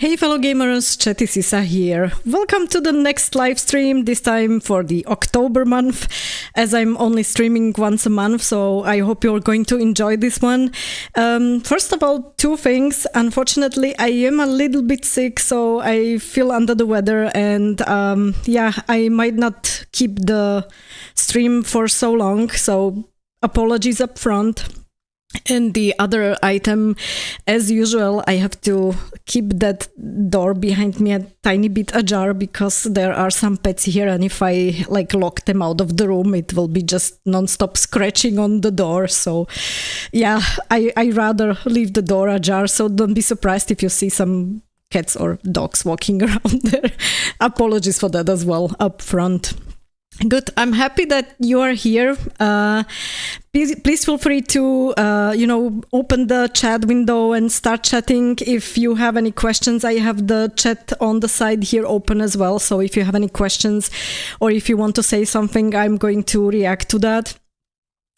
Hey fellow gamers, Chatty Sisa here. Welcome to the next live stream, this time for the October month, as I'm only streaming once a month, so I hope you're going to enjoy this one. First of all, two things. Unfortunately, I am a little bit sick, so I feel under the weather, and yeah, I might not keep the stream for so long, so apologies up front. And the other item, as usual, I have to keep that door behind me a tiny bit ajar because there are some pets here, and if I lock them out of the room, it will be just non-stop scratching on the door. So yeah, I rather leave the door ajar, so don't be surprised if you see some cats or dogs walking around there. Apologies for that as well up front. Good. I'm happy that you are here. Please feel free to, open the chat window and start chatting. If you have any questions, I have the chat on the side here open as well. So if you have any questions or if you want to say something, I'm going to react to that.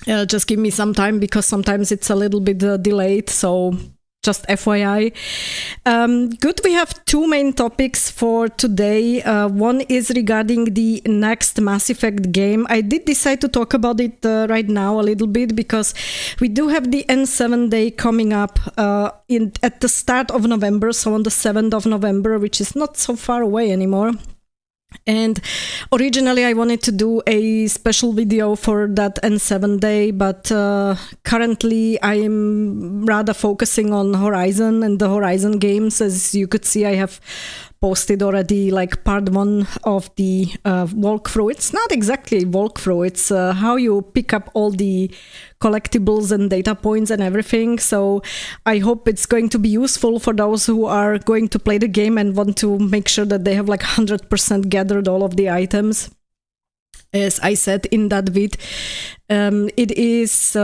Just give me some time because sometimes it's a little bit delayed. So just FYI. Good, we have two main topics for today. One is regarding the next Mass Effect game. I did decide to talk about it right now a little bit because we do have the N7 day coming up at the start of November, so on the 7th of November, which is not so far away anymore. And originally I wanted to do a special video for that N7 day, but currently I'm rather focusing on Horizon and the Horizon games. As you could see, I have posted already part one of the walkthrough. It's not exactly a walkthrough, it's how you pick up all the collectibles and data points and everything. So I hope it's going to be useful for those who are going to play the game and want to make sure that they have 100% gathered all of the items. As I said in that vid, it is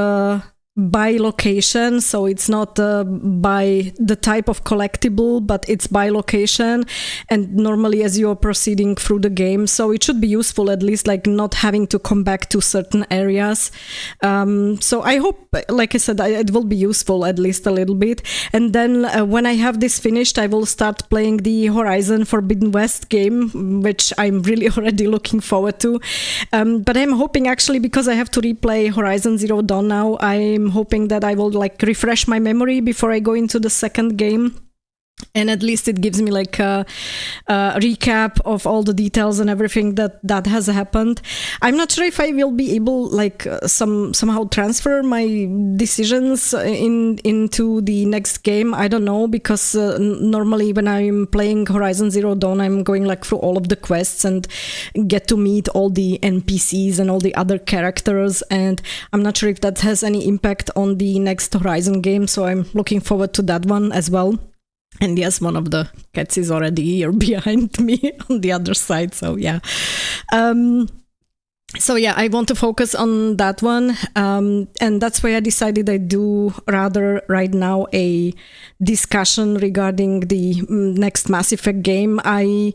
by location, so it's not by the type of collectible, but it's by location, and normally as you're proceeding through the game, so it should be useful, at least not having to come back to certain areas. So I hope, like I said, it will be useful at least a little bit. And then when I have this finished, I will start playing the Horizon Forbidden West game, which I'm really already looking forward to. But I'm hoping, actually, because I have to replay Horizon Zero Dawn now, I'm hoping that I will refresh my memory before I go into the second game. And at least it gives me a recap of all the details and everything that has happened. I'm not sure if I will be able somehow transfer my decisions into the next game. I don't know, because normally when I'm playing Horizon Zero Dawn, I'm going through all of the quests and get to meet all the NPCs and all the other characters. And I'm not sure if that has any impact on the next Horizon game. So I'm looking forward to that one as well. And yes, one of the cats is already here behind me on the other side. So yeah. So yeah, I want to focus on that one. And that's why I decided I do rather right now a discussion regarding the next Mass Effect game. I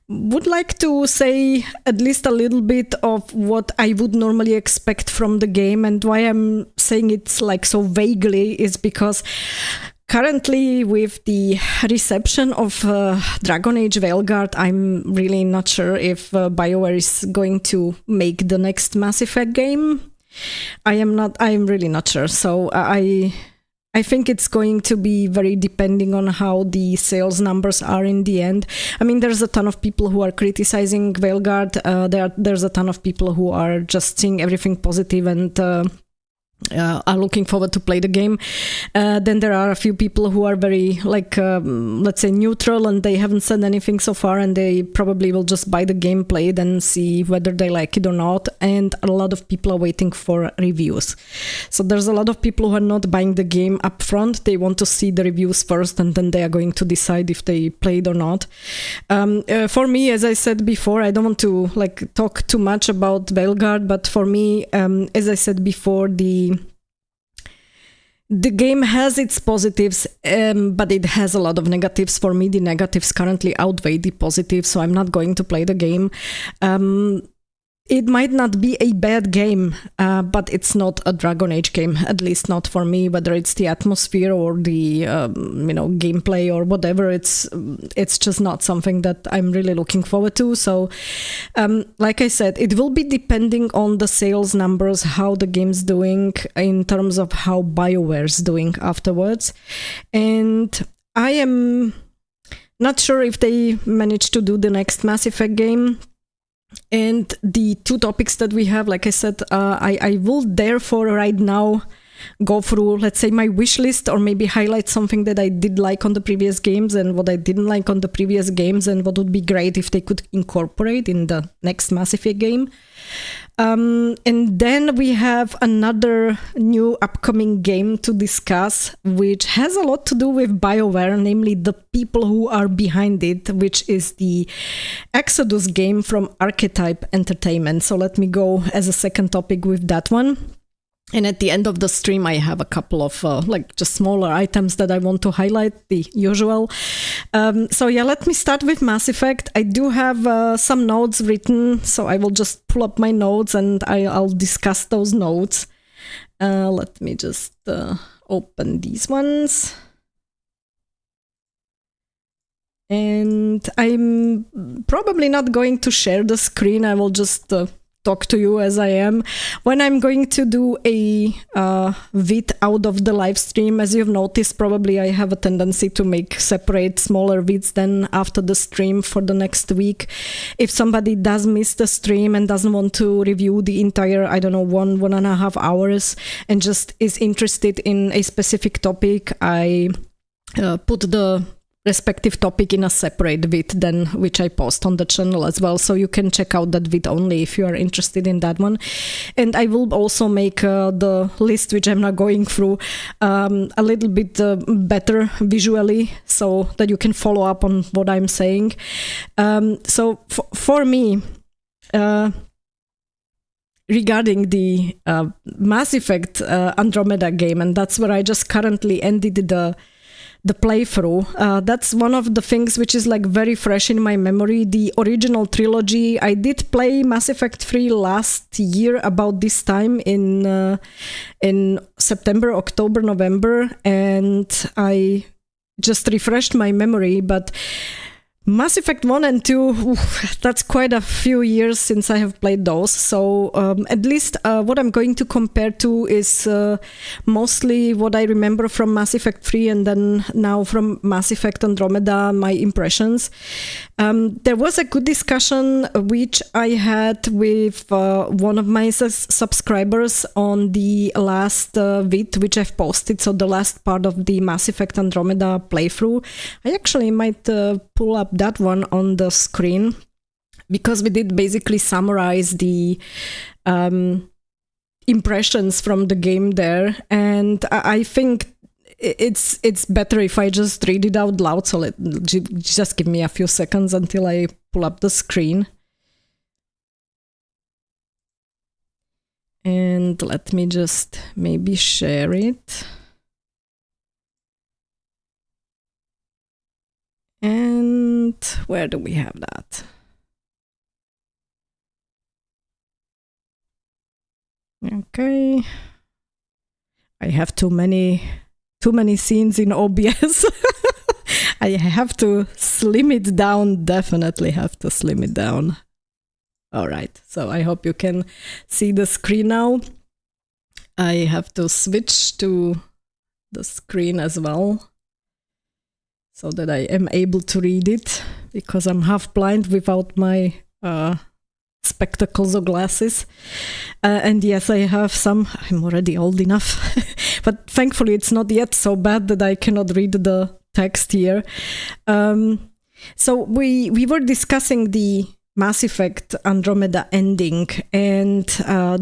would like to say at least a little bit of what I would normally expect from the game. And why I'm saying it's so vaguely is because currently, with the reception of Dragon Age Veilguard, I'm really not sure if BioWare is going to make the next Mass Effect game. I'm really not sure. So I think it's going to be very depending on how the sales numbers are in the end. I mean, there's a ton of people who are criticizing Veilguard. There's a ton of people who are just seeing everything positive and are looking forward to play the game. Then there are a few people who are very let's say neutral, and they haven't said anything so far, and they probably will just buy the game, play it, and see whether they like it or not. And a lot of people are waiting for reviews. So there's a lot of people who are not buying the game up front. They want to see the reviews first, and then they are going to decide if they play it or not. For me, as I said before, I don't want to talk too much about Veilguard, but for me, as I said before, the game has its positives, but it has a lot of negatives. For me, the negatives currently outweigh the positives, so I'm not going to play the game. it might not be a bad game, but it's not a Dragon Age game, at least not for me, whether it's the atmosphere or the gameplay or whatever. It's just not something that I'm really looking forward to. So like I said, it will be depending on the sales numbers, how the game's doing in terms of how BioWare's doing afterwards. And I am not sure if they manage to do the next Mass Effect game. And the two topics that we have, like I said, I will therefore right now go through, let's say, my wish list, or maybe highlight something that I did like on the previous games and what I didn't like on the previous games, and what would be great if they could incorporate in the next Mass Effect game. And then we have another new upcoming game to discuss, which has a lot to do with BioWare, namely the people who are behind it, which is the Exodus game from Archetype Entertainment. So let me go as a second topic with that one. And at the end of the stream, I have a couple of just smaller items that I want to highlight, the usual. So yeah, let me start with Mass Effect. I do have some notes written, so I will just pull up my notes and I'll discuss those notes. Let me just open these ones. And I'm probably not going to share the screen. I will just talk to you as I am. When I'm going to do a vid out of the live stream, as you've noticed, probably I have a tendency to make separate smaller vids then after the stream for the next week. If somebody does miss the stream and doesn't want to review the entire, 1.5 hours and just is interested in a specific topic, I put the respective topic in a separate vid then, which I post on the channel as well, so you can check out that vid only if you are interested in that one. And I will also make the list, which I'm not going through, a little bit better visually, so that you can follow up on what I'm saying. So for me, regarding the Mass Effect Andromeda game, and that's where I just currently ended the playthrough. That's one of the things which is like very fresh in my memory. The original trilogy, I did play Mass Effect 3 last year about this time in September, October, November, and I just refreshed my memory. But Mass Effect 1 and 2, that's quite a few years since I have played those. So at least what I'm going to compare to is mostly what I remember from Mass Effect 3 and then now from Mass Effect Andromeda, my impressions. There was a good discussion which I had with one of my subscribers on the last vid which I've posted, so the last part of the Mass Effect Andromeda playthrough. I actually might pull up that one on the screen, because we did basically summarize the impressions from the game there, and I think it's better if I just read it out loud. So just give me a few seconds until I pull up the screen. And let me just maybe share it. And where do we have that? Okay. I have too many scenes in OBS. I have to slim it down, definitely have to slim it down. All right, so I hope you can see the screen now. I have to switch to the screen as well, so that I am able to read it, because I'm half blind without my spectacles or glasses. And yes, I have some. I'm already old enough, but thankfully it's not yet so bad that I cannot read the text here. So we were discussing the Mass Effect Andromeda ending, and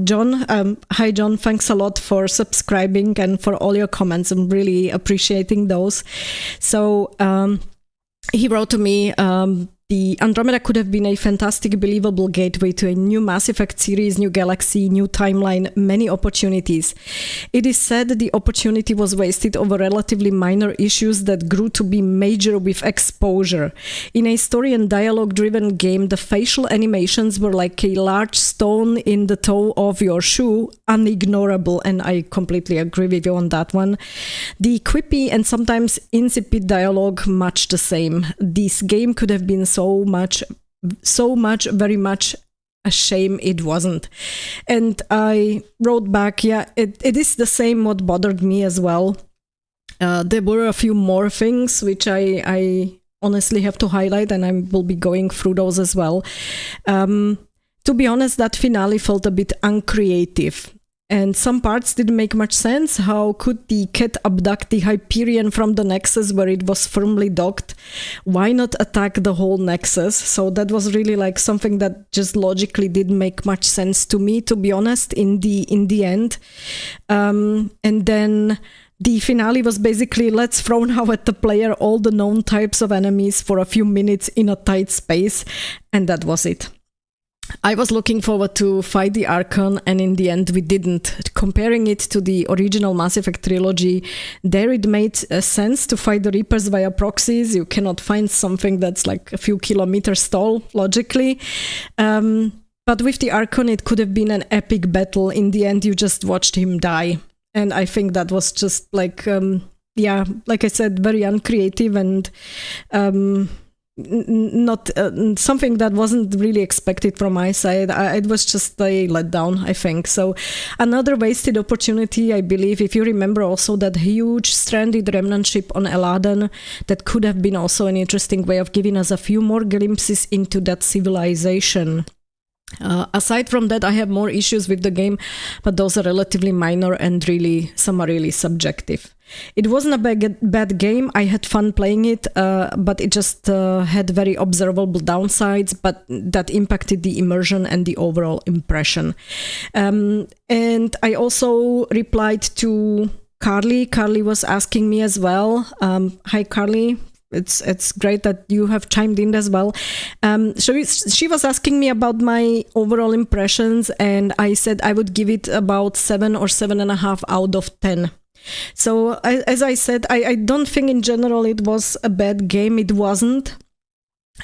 John, hi John, thanks a lot for subscribing and for all your comments. I'm really appreciating those. So he wrote to me The Andromeda could have been a fantastic, believable gateway to a new Mass Effect series, new galaxy, new timeline, many opportunities. It is said the opportunity was wasted over relatively minor issues that grew to be major with exposure. In a story and dialogue-driven game, the facial animations were like a large stone in the toe of your shoe, unignorable, and I completely agree with you on that one. The quippy and sometimes insipid dialogue, much the same. This game could have been so much, very much a shame it wasn't. And I wrote back, yeah, it is the same what bothered me as well. There were a few more things which I honestly have to highlight, and I will be going through those as well. To be honest, that finale felt a bit uncreative. And some parts didn't make much sense. How could the cat abduct the Hyperion from the Nexus where it was firmly docked? Why not attack the whole Nexus? So that was really like something that just logically didn't make much sense to me, to be honest, in the end. And then the finale was basically, let's throw now at the player all the known types of enemies for a few minutes in a tight space. And that was it. I was looking forward to fight the Archon, and in the end we didn't. Comparing it to the original Mass Effect trilogy, there it made sense to fight the Reapers via proxies. You cannot find something that's like a few kilometers tall, logically. But with the Archon, it could have been an epic battle. In the end, you just watched him die. And I think that was just like, like I said, very uncreative and not something that wasn't really expected from my side. It was just a letdown, I think. So another wasted opportunity, I believe, if you remember also that huge stranded remnant ship on Eladan, that could have been also an interesting way of giving us a few more glimpses into that civilization. Aside from that, I have more issues with the game, but those are relatively minor and really, some are really subjective. It wasn't a bad game. I had fun playing it, but it just had very observable downsides, but that impacted the immersion and the overall impression. And I also replied to Carly. Carly was asking me as well. Hi, Carly. It's great that you have chimed in as well. She was asking me about my overall impressions, and I said I would give it about 7 or 7.5 out of 10. So as I said, I don't think in general it was a bad game. It wasn't.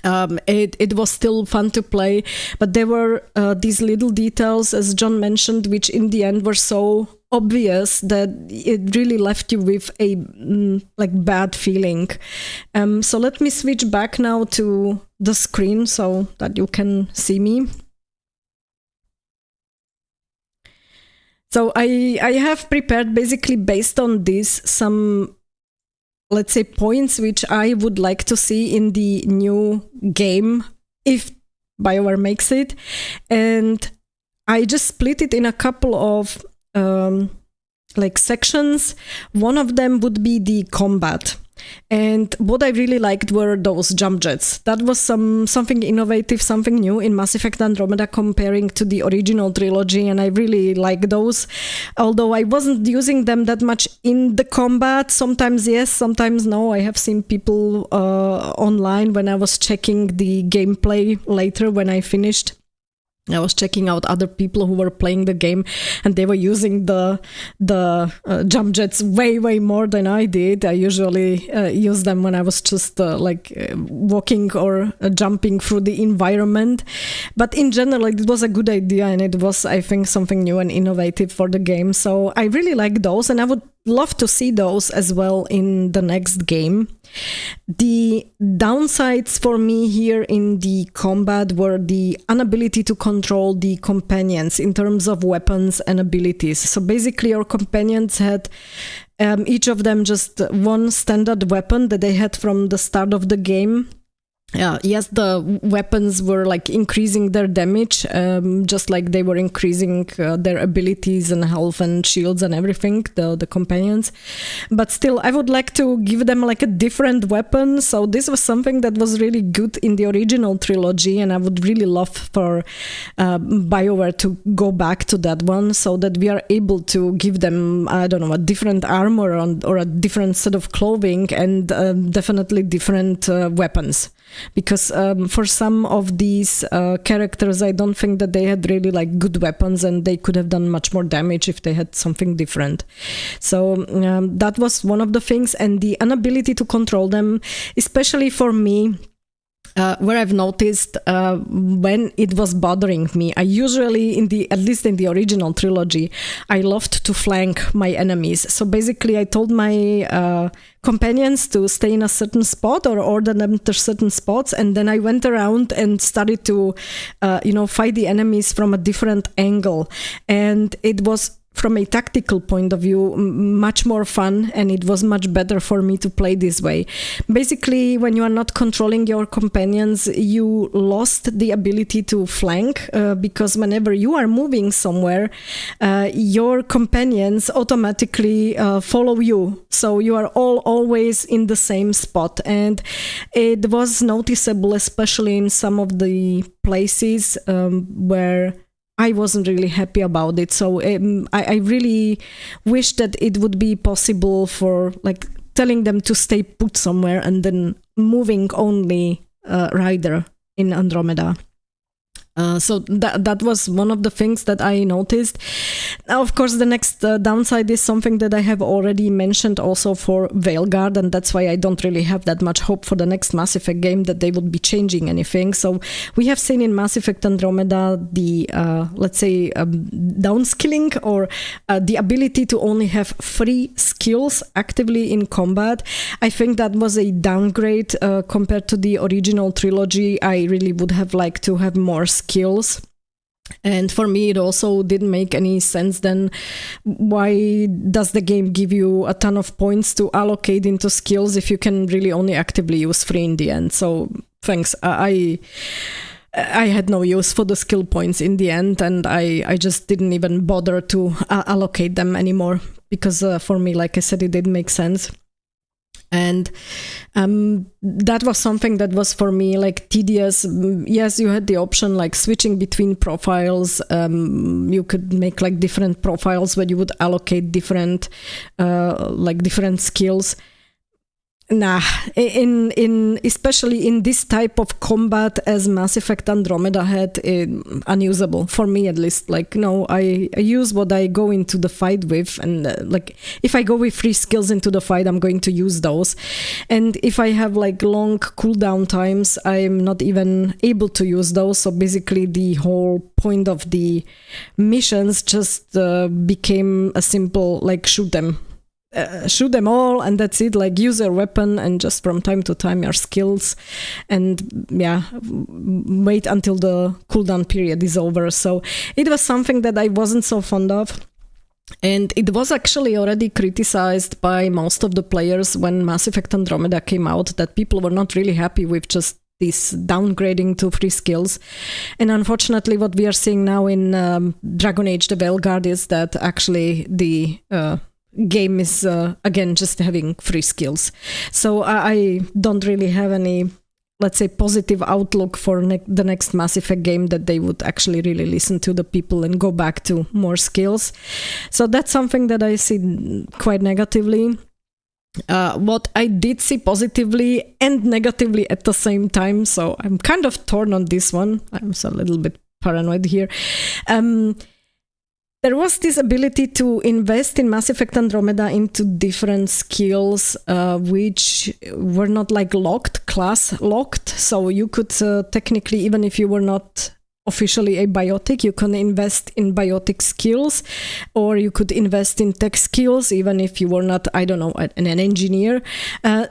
It was still fun to play, but there were these little details, as John mentioned, which in the end were so obvious that it really left you with a bad feeling. So let me switch back now to the screen so that you can see me. So I have prepared, basically based on this, some, let's say, points which I would like to see in the new game if BioWare makes it. And I just split it in a couple of sections. One of them would be the combat. And what I really liked were those jump jets. That was something innovative, something new in Mass Effect Andromeda comparing to the original trilogy, and I really like those. Although I wasn't using them that much in the combat, sometimes yes, sometimes no. I have seen people online when I was checking the gameplay later when I finished. I was checking out other people who were playing the game, and they were using the jump jets way more than I did. I usually use them when I was just walking or jumping through the environment. But in general, it was a good idea, and it was, I think, something new and innovative for the game. So I really like those, and I would love to see those as well in the next game. The downsides for me here in the combat were the inability to control the companions in terms of weapons and abilities. So basically your companions had each of them just one standard weapon that they had from the start of the game. Yes, the weapons were increasing their damage, just like they were increasing their abilities and health and shields and everything, the companions. But still, I would like to give them a different weapon. So this was something that was really good in the original trilogy, and I would really love for BioWare to go back to that one so that we are able to give them, I don't know, a different armor or a different set of clothing and definitely different weapons. because for some of these characters, I don't think that they had really like good weapons, and they could have done much more damage if they had something different. So that was one of the things, and the inability to control them, especially for me. Where I've noticed when it was bothering me, I usually, at least in the original trilogy, I loved to flank my enemies. So basically, I told my companions to stay in a certain spot or order them to certain spots, and then I went around and started to, fight the enemies from a different angle, and it was, from a tactical point of view, much more fun, and it was much better for me to play this way. Basically, when you are not controlling your companions, you lost the ability to flank, because whenever you are moving somewhere, your companions automatically follow you. So you are always in the same spot, and it was noticeable, especially in some of the places where I wasn't really happy about it. So I really wish that it would be possible for like telling them to stay put somewhere and then moving only Rider in Andromeda. So that was one of the things that I noticed. Now, of course, the next downside is something that I have already mentioned also for Veilguard, and that's why I don't really have that much hope for the next Mass Effect game that they would be changing anything. So we have seen in Mass Effect Andromeda the, downskilling, or the ability to only have 3 skills actively in combat. I think that was a downgrade compared to the original trilogy. I really would have liked to have more skills. And for me, it also didn't make any sense then. Why does the game give you a ton of points to allocate into skills if you can really only actively use 3 in the end? So thanks. I had no use for the skill points in the end, and I just didn't even bother to allocate them anymore, because for me, like I said, it didn't make sense. And that was something that was for me like tedious. Yes, you had the option like switching between profiles. You could make like different profiles where you would allocate different skills. Nah, especially in this type of combat as Mass Effect Andromeda had, unusable for me at least. Like, no, I use what I go into the fight with, and like if I go with 3 skills into the fight, I'm going to use those. And if I have like long cooldown times, I'm not even able to use those. So basically, the whole point of the missions just became a simple like shoot them all, and that's it. Like, use your weapon and just from time to time your skills, and wait until the cooldown period is over. So it was something that I wasn't so fond of, and it was actually already criticized by most of the players when Mass Effect Andromeda came out, that people were not really happy with just this downgrading to 3 skills. And unfortunately, what we are seeing now in Dragon Age the Veilguard is that actually the game is again just having 3 skills. So I don't really have any, let's say, positive outlook for the next Mass Effect game, that they would actually really listen to the people and go back to more skills. So that's something that I see quite negatively. What I did see positively and negatively at the same time, so I'm kind of torn on this one. I'm a little bit paranoid here. There was this ability to invest in Mass Effect Andromeda into different skills, which were not like class locked. So you could technically, even if you were not officially a biotic, you can invest in biotic skills, or you could invest in tech skills, even if you were not, I don't know, an engineer.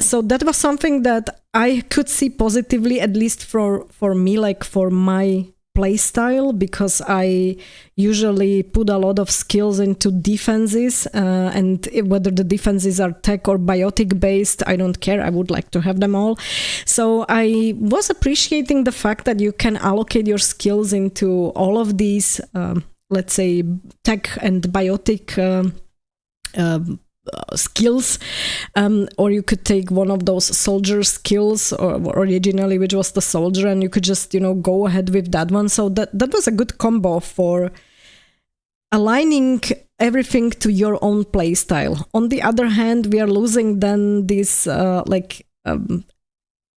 So that was something that I could see positively, at least for me, like for my playstyle, because I usually put a lot of skills into defenses, and whether the defenses are tech or biotic based, I don't care. I would like to have them all. So I was appreciating the fact that you can allocate your skills into all of these, let's say, tech and biotic skills, or you could take one of those soldier skills, or originally, which was the soldier, and you could just go ahead with that one. So that was a good combo for aligning everything to your own play style. On the other hand, we are losing then this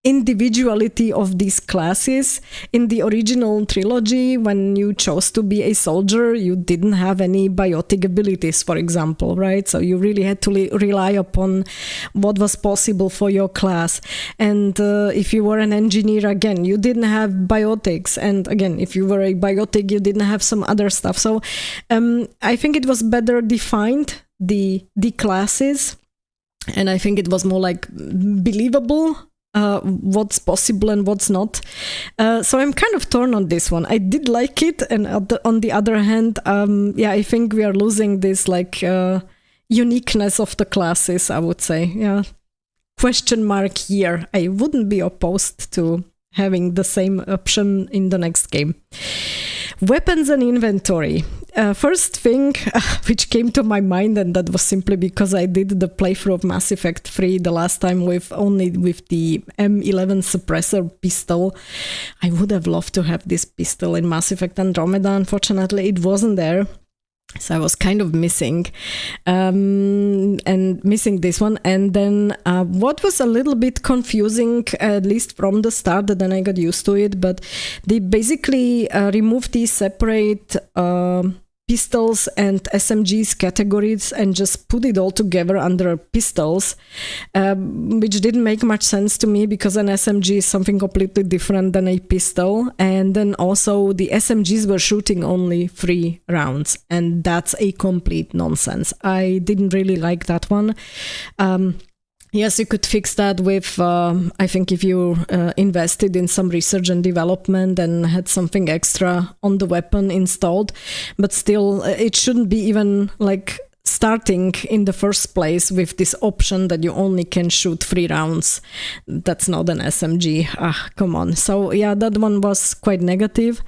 individuality of these classes. In the original trilogy, when you chose to be a soldier, you didn't have any biotic abilities, for example, right? So you really had to rely upon what was possible for your class. And if you were an engineer, again, you didn't have biotics. And again, if you were a biotic, you didn't have some other stuff. So I think it was better defined, the classes. And I think it was more like believable what's possible and what's not. So I'm kind of torn on this one. I did like it, and on the other hand, I think we are losing this like uniqueness of the classes, I would say. Yeah, question mark here. I wouldn't be opposed to having the same option in the next game. Weapons and inventory. First thing which came to my mind, and that was simply because I did the playthrough of Mass Effect 3 the last time with the M11 suppressor pistol. I would have loved to have this pistol in Mass Effect Andromeda. Unfortunately, it wasn't there. So I was kind of missing this one. And then what was a little bit confusing, at least from the start, then I got used to it, but they basically removed these separate pistols and SMGs categories and just put it all together under pistols, which didn't make much sense to me because an SMG is something completely different than a pistol. And then also the SMGs were shooting only 3 rounds, and that's a complete nonsense. I didn't really like that one. Yes, you could fix that with, I think if you invested in some research and development and had something extra on the weapon installed, but still it shouldn't be even like starting in the first place with this option that you only can shoot 3 rounds. That's not an SMG. Come on. So yeah, that one was quite negative.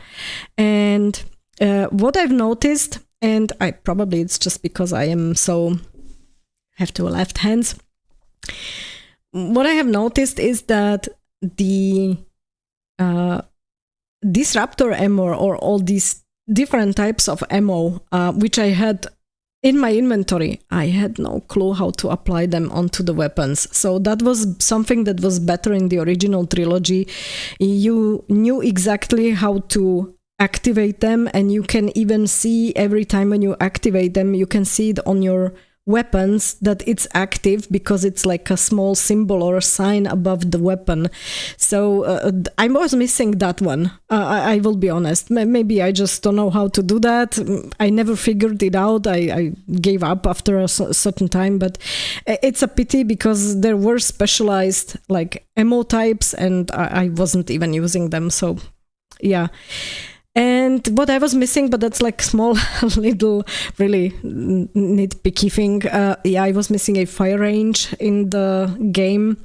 And what I've noticed, and it's just because I am have 2 left hands. What I have noticed is that the disruptor ammo, or all these different types of ammo, which I had in my inventory, I had no clue how to apply them onto the weapons. So that was something that was better in the original trilogy. You knew exactly how to activate them, and you can even see every time when you activate them, you can see it on your weapons that it's active because it's like a small symbol or a sign above the weapon. So I was missing that one. I will be honest. Maybe I just don't know how to do that. I never figured it out. I gave up after a certain time, but it's a pity because there were specialized like ammo types and I wasn't even using them. So yeah. And what I was missing, but that's like small, little, really nitpicky thing. I was missing a fire range in the game,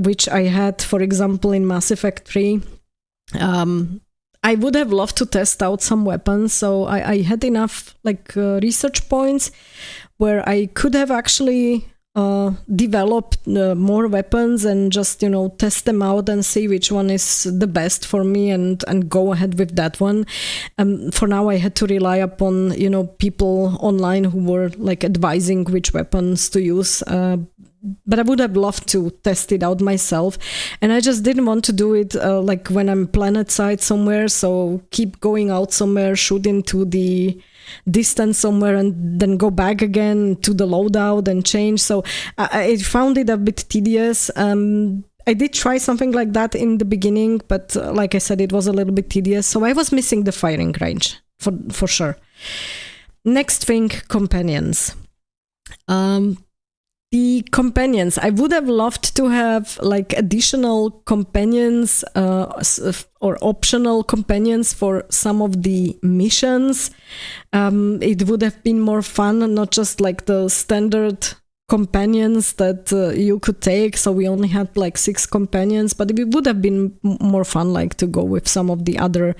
which I had, for example, in Mass Effect 3. I would have loved to test out some weapons, so I had enough like research points where I could have actually develop more weapons and just test them out and see which one is the best for me and go ahead with that one. For now I had to rely upon people online who were like advising which weapons to use, but I would have loved to test it out myself, and I just didn't want to do it like when I'm planet side somewhere, so keep going out somewhere, shoot into the distance somewhere and then go back again to the loadout and change. So I found it a bit tedious. I did try something like that in the beginning, but like I said, it was a little bit tedious. So I was missing the firing range for sure. Next thing, companions. The companions, I would have loved to have like additional companions or optional companions for some of the missions. It would have been more fun, not just like the standard companions that you could take. So we only had like 6 companions, but it would have been more fun like to go with some of the other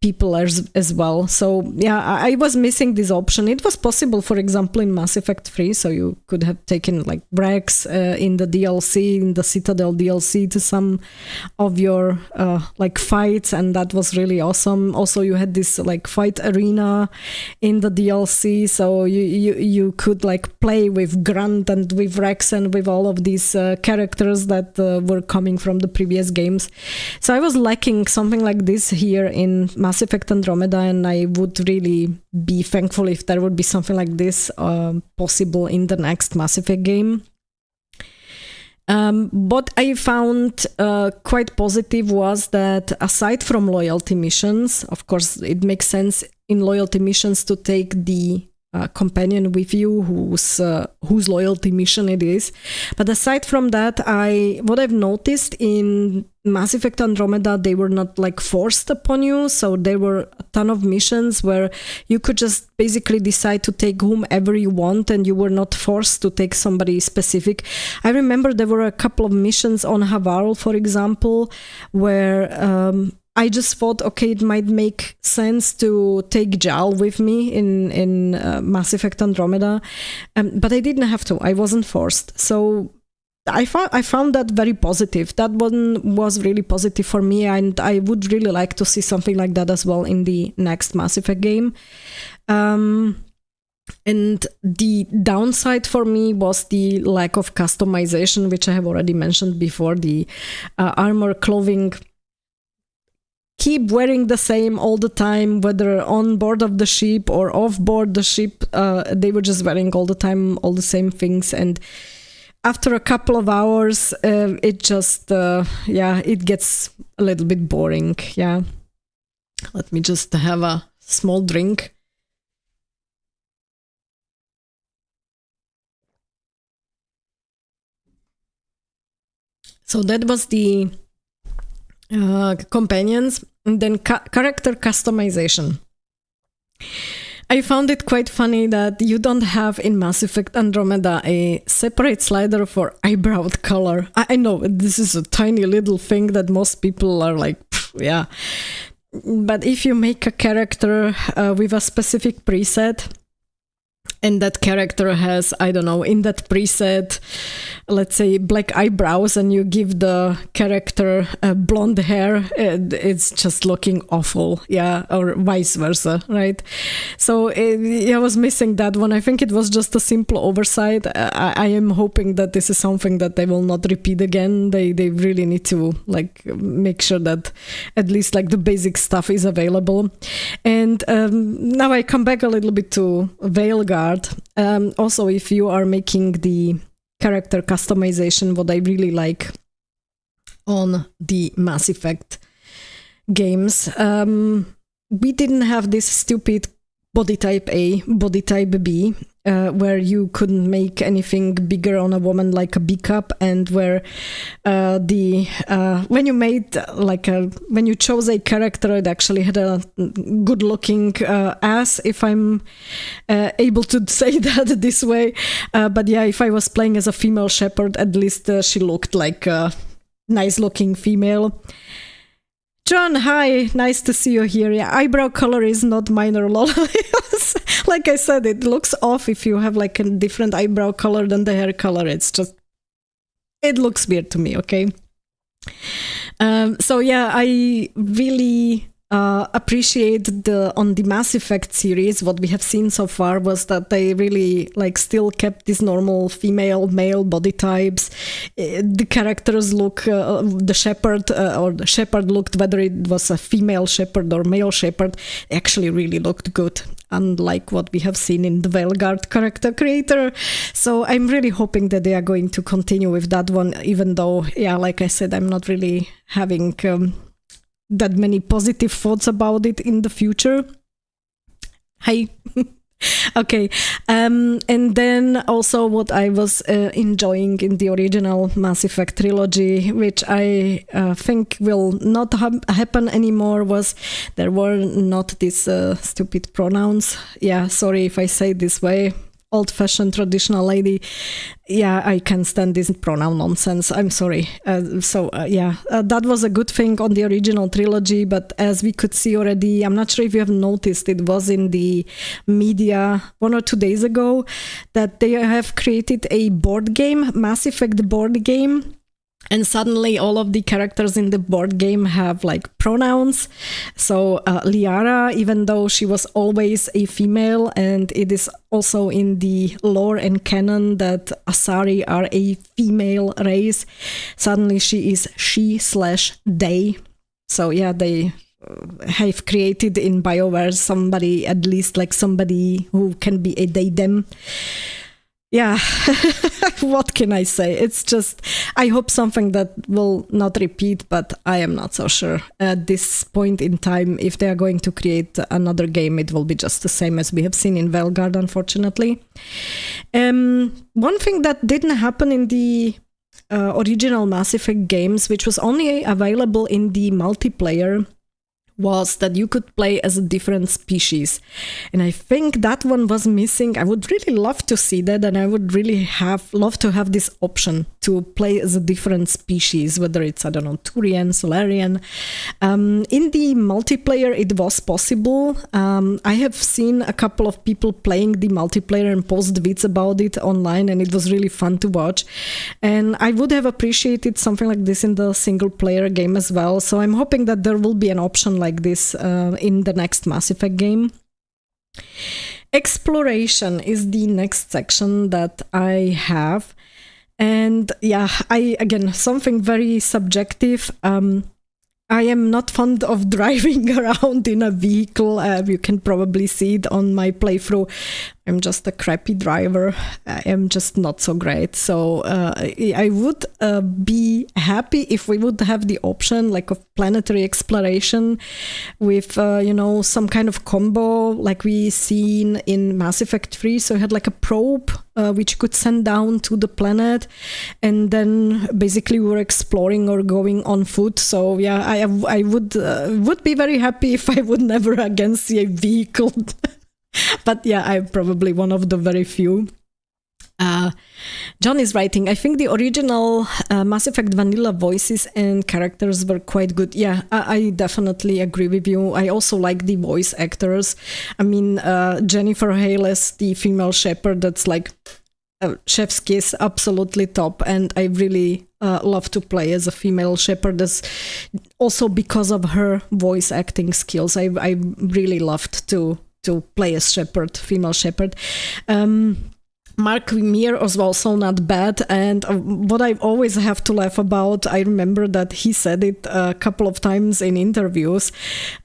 people as well. So yeah, I was missing this option. It was possible, for example, in Mass Effect 3, so you could have taken like Rex in the DLC, in the Citadel DLC, to some of your like fights, and that was really awesome. Also, you had this like fight arena in the DLC, so you could like play with Grunt and with Rex and with all of these characters that were coming from the previous games. So I was lacking something like this here in Mass Effect Andromeda, and I would really be thankful if there would be something like this possible in the next Mass Effect game. What I found quite positive was that aside from loyalty missions, of course it makes sense in loyalty missions to take the companion with you whose loyalty mission it is. But aside from that, what I've noticed in Mass Effect Andromeda, they were not like forced upon you. So there were a ton of missions where you could just basically decide to take whomever you want, and you were not forced to take somebody specific. I remember there were a couple of missions on Havarl, for example, where I just thought, okay, it might make sense to take Jal with me in Mass Effect Andromeda, but I didn't have to. I wasn't forced. So I found that very positive. That one was really positive for me, and I would really like to see something like that as well in the next Mass Effect game. And the downside for me was the lack of customization, which I have already mentioned before. The armor, clothing, keep wearing the same all the time, whether on board of the ship or off board the ship. They were just wearing all the time all the same things, and after a couple of hours it just it gets a little bit boring. Yeah, let me just have a small drink. So that was the companions. And then character customization. I found it quite funny that you don't have in Mass Effect Andromeda a separate slider for eyebrow color. I know this is a tiny little thing that most people are like, yeah. But if you make a character with a specific preset, and that character has, I don't know, in that preset, let's say black eyebrows, and you give the character blonde hair, it's just looking awful, yeah, or vice versa, right? So I was missing that one. I think it was just a simple oversight. I am hoping that this is something that they will not repeat again. They really need to like make sure that at least like the basic stuff is available. And now I come back a little bit to Veilguard. Also, if you are making the character customization, what I really like on the Mass Effect games, we didn't have this stupid body type A, body type B, where you couldn't make anything bigger on a woman like a B cup, and where when you made when you chose a character, it actually had a good looking ass, if I'm able to say that this way. But yeah, if I was playing as a female shepherd, at least she looked like a nice looking female. John, hi, nice to see you here. Yeah, eyebrow color is not minor, lol. Like I said, it looks off if you have like a different eyebrow color than the hair color. It's just, it looks weird to me, okay? So yeah, I really appreciate on the Mass Effect series, what we have seen so far was that they really like still kept these normal female, male body types. The characters look, the shepherd or the shepherd looked, whether it was a female shepherd or male shepherd, actually really looked good, unlike what we have seen in the Veilguard character creator. So I'm really hoping that they are going to continue with that one, even though, yeah, like I said, I'm not really having that many positive thoughts about it in the future. Hi. Okay. And then also what I was enjoying in the original Mass Effect trilogy, which I think will not happen anymore, was there were not these stupid pronouns. Yeah, sorry if I say it this way. old-fashioned traditional lady. Yeah, I can't stand this pronoun nonsense. I'm sorry. That was a good thing on the original trilogy, but as we could see already, I'm not sure if you have noticed, it was in the media 1 or 2 days ago that they have created a board game, Mass Effect board game. And suddenly all of the characters in the board game have like pronouns. So Liara, even though she was always a female, and it is also in the lore and canon that Asari are a female race, suddenly she is she/they. So yeah, they have created in BioWare somebody, at least like somebody who can be a they/them. Yeah, what can I say? It's just, I hope something that will not repeat, but I am not so sure. At this point in time, if they are going to create another game, it will be just the same as we have seen in Veilguard, unfortunately. One thing that didn't happen in the original Mass Effect games, which was only available in the multiplayer, was that you could play as a different species. And I think that one was missing. I would really love to see that, and I would really love to have this option to play as a different species, whether it's, I don't know, Turian, Solarian. In the multiplayer, it was possible. I have seen a couple of people playing the multiplayer and post vids about it online, and it was really fun to watch. And I would have appreciated something like this in the single player game as well. So I'm hoping that there will be an option like this in the next Mass Effect game. Exploration is the next section that I have. And yeah, again, something very subjective. I am not fond of driving around in a vehicle. You can probably see it on my playthrough. I'm just a crappy driver. I am just not so great. So I would be happy if we would have the option like of planetary exploration with, some kind of combo like we seen in Mass Effect 3. So you had like a probe which you could send down to the planet, and then basically we were exploring or going on foot. So yeah, I would be very happy if I would never again see a vehicle. But yeah, I'm probably one of the very few. John is writing, I think the original Mass Effect vanilla voices and characters were quite good. Yeah, I definitely agree with you. I also like the voice actors. I mean, Jennifer Hale as the female Shepard, that's like chef's kiss, absolutely top. And I really love to play as a female Shepard, also because of her voice acting skills. I really loved to play as Shepard, female Shepard. Mark Mir was also not bad, and what I always have to laugh about, I remember that he said it a couple of times in interviews,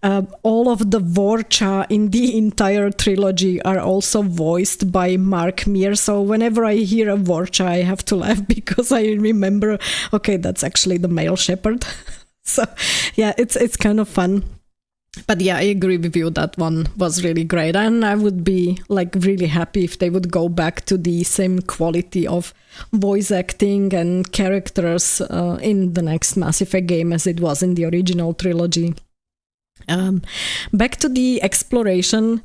all of the Vorcha in the entire trilogy are also voiced by Mark Mir, so whenever I hear a Vorcha, I have to laugh because I remember, okay, that's actually the male Shepard. So yeah, it's kind of fun. But yeah, I agree with you, that one was really great, and I would be like really happy if they would go back to the same quality of voice acting and characters in the next Mass Effect game as it was in the original trilogy. Back to the exploration.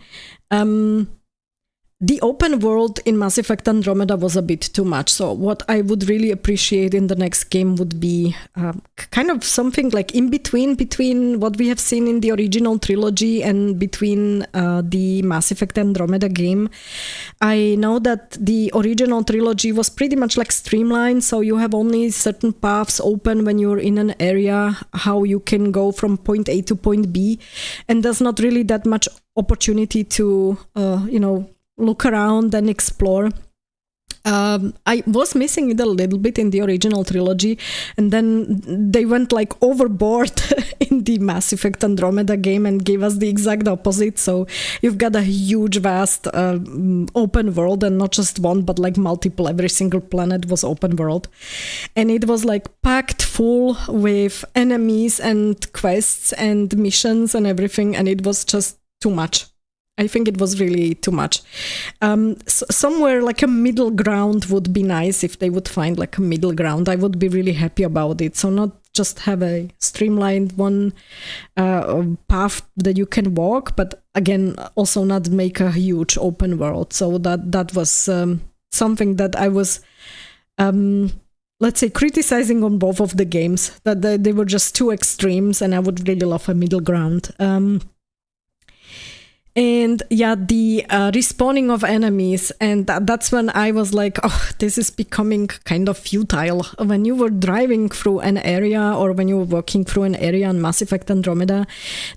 The open world in Mass Effect Andromeda was a bit too much, so what I would really appreciate in the next game would be kind of something like in between what we have seen in the original trilogy and between the Mass Effect Andromeda game. I know that the original trilogy was pretty much like streamlined, so you have only certain paths open when you're in an area, how you can go from point A to point B, and there's not really that much opportunity to, look around and explore. I was missing it a little bit in the original trilogy, and then they went like overboard in the Mass Effect Andromeda game and gave us the exact opposite. So you've got a huge, vast open world, and not just one, but like multiple. Every single planet was open world. And it was like packed full with enemies and quests and missions and everything, and it was just too much. I think it was really too much. Somewhere like a middle ground would be nice if they would find like a middle ground. I would be really happy about it. So not just have a streamlined one path that you can walk, but again, also not make a huge open world. So that was something that I was, let's say, criticizing on both of the games, that they were just too extremes, and I would really love a middle ground. And yeah, the respawning of enemies, and that's when I was like, oh, this is becoming kind of futile. When you were driving through an area, or when you were walking through an area on Mass Effect Andromeda,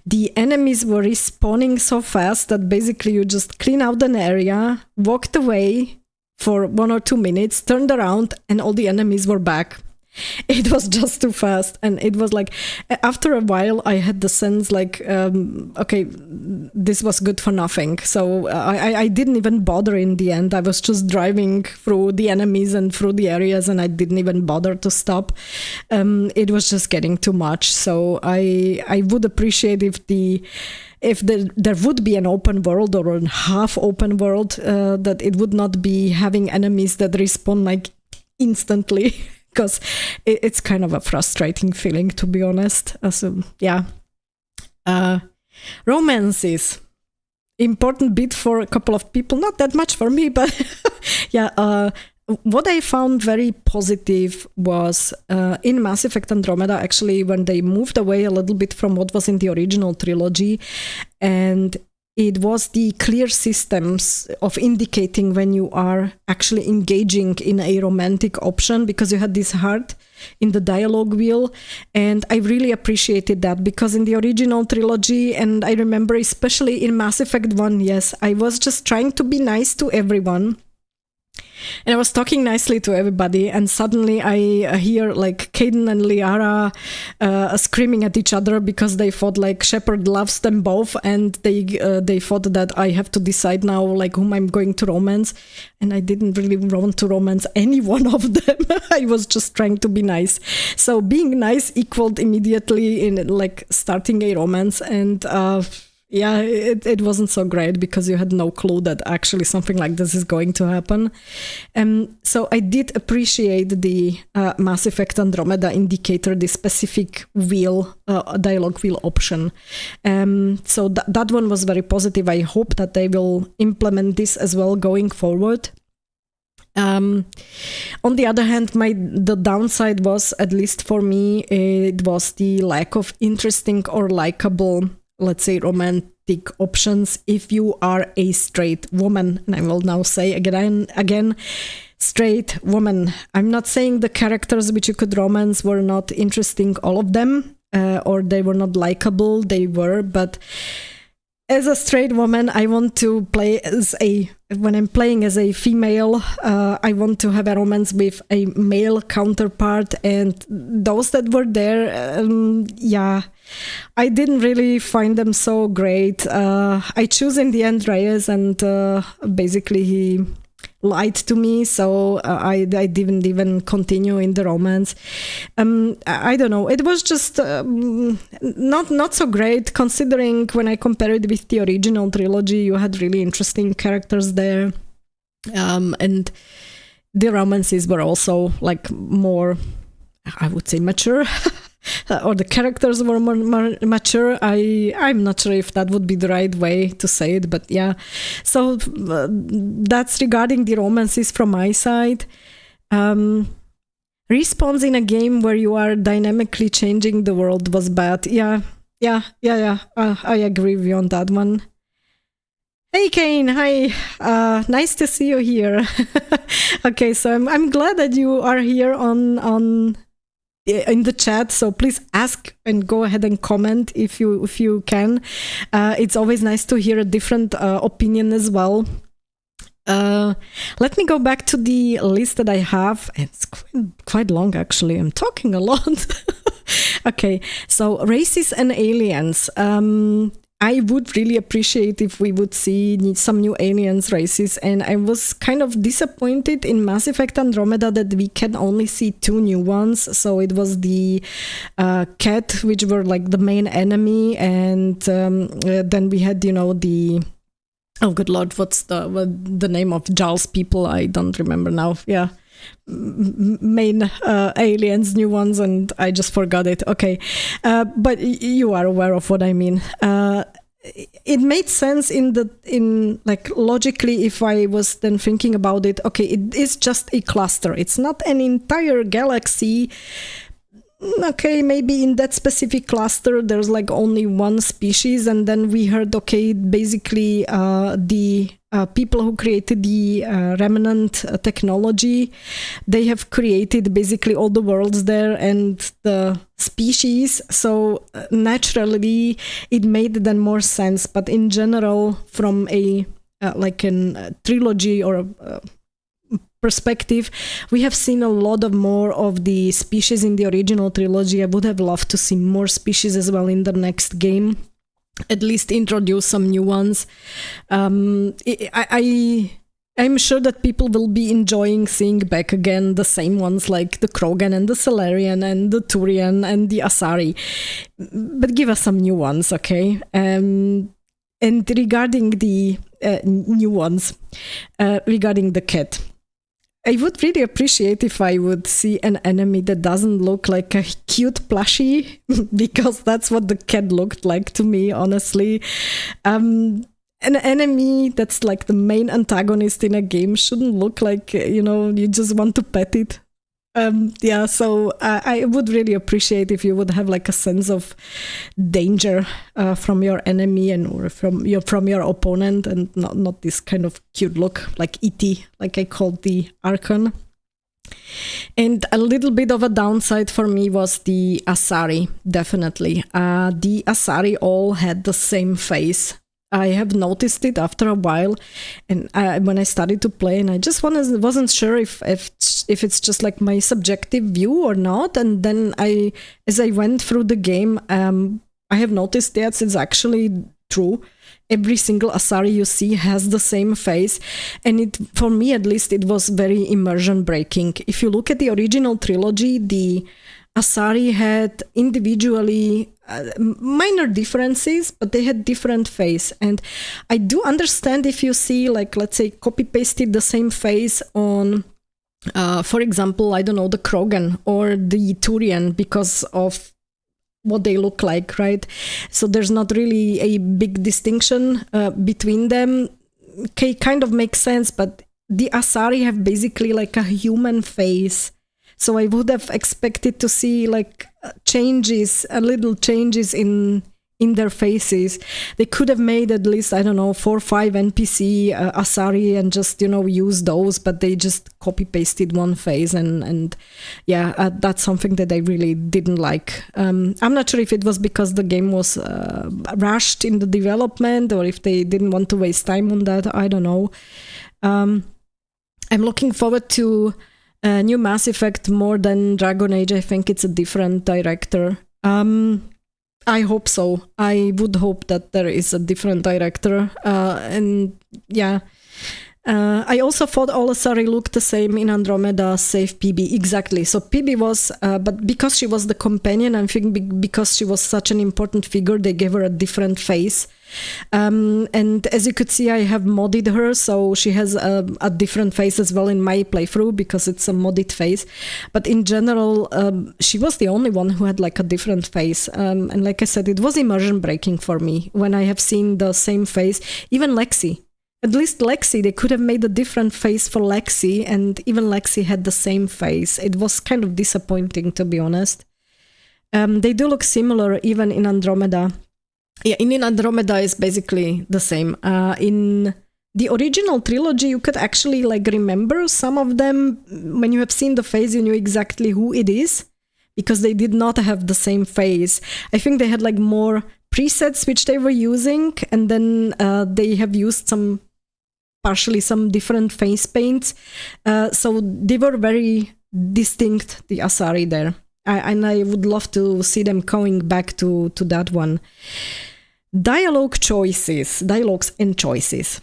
the enemies were respawning so fast that basically you just clean out an area, walked away for 1 or 2 minutes, turned around, and all the enemies were back. It was just too fast, and it was like, after a while I had the sense like, okay, this was good for nothing. So I didn't even bother in the end. I was just driving through the enemies and through the areas, and I didn't even bother to stop. It was just getting too much. So I would appreciate if there would be an open world, or a half open world, that it would not be having enemies that respawn like instantly. Because it's kind of a frustrating feeling, to be honest. So yeah, romances, important bit for a couple of people, not that much for me, but yeah. What I found very positive was in Mass Effect Andromeda, actually, when they moved away a little bit from what was in the original trilogy, and it was the clear systems of indicating when you are actually engaging in a romantic option, because you had this heart in the dialogue wheel. And I really appreciated that, because in the original trilogy, and I remember especially in Mass Effect 1, yes, I was just trying to be nice to everyone. And I was talking nicely to everybody, and suddenly I hear like Caden and Liara screaming at each other because they thought like Shepard loves them both, and they thought that I have to decide now like whom I'm going to romance, and I didn't really want to romance any one of them. I was just trying to be nice. So being nice equaled immediately in like starting a romance, and yeah, it wasn't so great because you had no clue that actually something like this is going to happen. So I did appreciate the Mass Effect Andromeda indicator, the specific wheel, dialogue wheel option. So that one was very positive. I hope that they will implement this as well going forward. On the other hand, the downside was, at least for me, it was the lack of interesting or likable, let's say, romantic options if you are a straight woman. And I will now say again, straight woman. I'm not saying the characters which you could romance were not interesting, all of them, or they were not likable. They were, but as a straight woman, I want to play when I'm playing as a female, I want to have a romance with a male counterpart, and those that were there, yeah, I didn't really find them so great. I choose in the end Reyes, and basically he lied to me, so I didn't even continue in the romance. I don't know, it was just not so great, considering when I compare it with the original trilogy, you had really interesting characters there, and the romances were also like more, I would say, mature. Or the characters were more mature. I'm not sure if that would be the right way to say it, but yeah. So that's regarding the romances from my side. Respawns in a game where you are dynamically changing the world was bad. Yeah. I agree with you on that one. Hey Kane, hi. Nice to see you here. Okay, so I'm glad that you are here on in the chat, so please ask and go ahead and comment if you can. It's always nice to hear a different opinion as well. Let me go back to the list that I have. It's quite long, actually. I'm talking a lot. Okay, so races and aliens. I would really appreciate if we would see some new aliens races, and I was kind of disappointed in Mass Effect Andromeda that we can only see 2 new ones. So it was the cat, which were like the main enemy, and then we had, the, oh good lord, what's the name of Giles people? I don't remember now. Yeah. main aliens, new ones, and I just forgot it. Okay, but you are aware of what I mean. It made sense in like logically if I was then thinking about it. Okay, it is just a cluster. It's not an entire galaxy. Okay, maybe in that specific cluster there's like only one species, and then we heard, okay, basically the people who created the remnant technology, they have created basically all the worlds there and the species, so naturally it made then more sense. But in general, from a like a trilogy or a perspective, we have seen a lot of more of the species in the original trilogy. I would have loved to see more species as well in the next game, at least introduce some new ones. I'm sure that people will be enjoying seeing back again the same ones like the Krogan and the Salarian and the Turian and the Asari, but give us some new ones, okay? And regarding the new ones, regarding the cat, I would really appreciate if I would see an enemy that doesn't look like a cute plushie, because that's what the cat looked like to me, honestly. An enemy that's like the main antagonist in a game shouldn't look like, you just want to pet it. So I would really appreciate if you would have like a sense of danger from your enemy and or from your opponent, and not this kind of cute look like E.T., like I called the Archon. And a little bit of a downside for me was the Asari, definitely. The Asari all had the same face. I have noticed it after a while, and when I started to play, and I just wasn't sure if it's just like my subjective view or not. And then as I went through the game, I have noticed that it's actually true. Every single Asari you see has the same face, and for me at least, it was very immersion breaking. If you look at the original trilogy, the Asari had individually minor differences, but they had different face. And I do understand if you see, like, let's say, copy-pasted the same face on, for example, I don't know, the Krogan or the Turian, because of what they look like, right? So there's not really a big distinction between them. Okay, kind of makes sense, but the Asari have basically like a human face. So I would have expected to see like little changes in their faces. They could have made at least, I don't know, 4 or 5 NPC Asari and just, use those, but they just copy pasted one face, and that's something that I really didn't like. I'm not sure if it was because the game was rushed in the development, or if they didn't want to waste time on that. I don't know. I'm looking forward to new Mass Effect more than Dragon Age. I think it's a different director. I hope so. I would hope that there is a different director. I also thought all Asari looked the same in Andromeda, save PB. Exactly. So PB was, but because she was the companion, I think because she was such an important figure, they gave her a different face. And as you could see, I have modded her, so she has a different face as well in my playthrough, because it's a modded face. But in general, she was the only one who had like a different face. And like I said, it was immersion breaking for me when I have seen the same face. Even Lexi. At least Lexi, they could have made a different face for Lexi, and even Lexi had the same face. It was kind of disappointing, to be honest. They do look similar even in Andromeda. Yeah, in Andromeda is basically the same. In the original trilogy, you could actually like remember some of them. When you have seen the face, you knew exactly who it is, because they did not have the same face. I think they had like more presets which they were using, and then they have used partially some different face paints. So they were very distinct, the Asari there. And I would love to see them going back to that one. Dialogues and choices.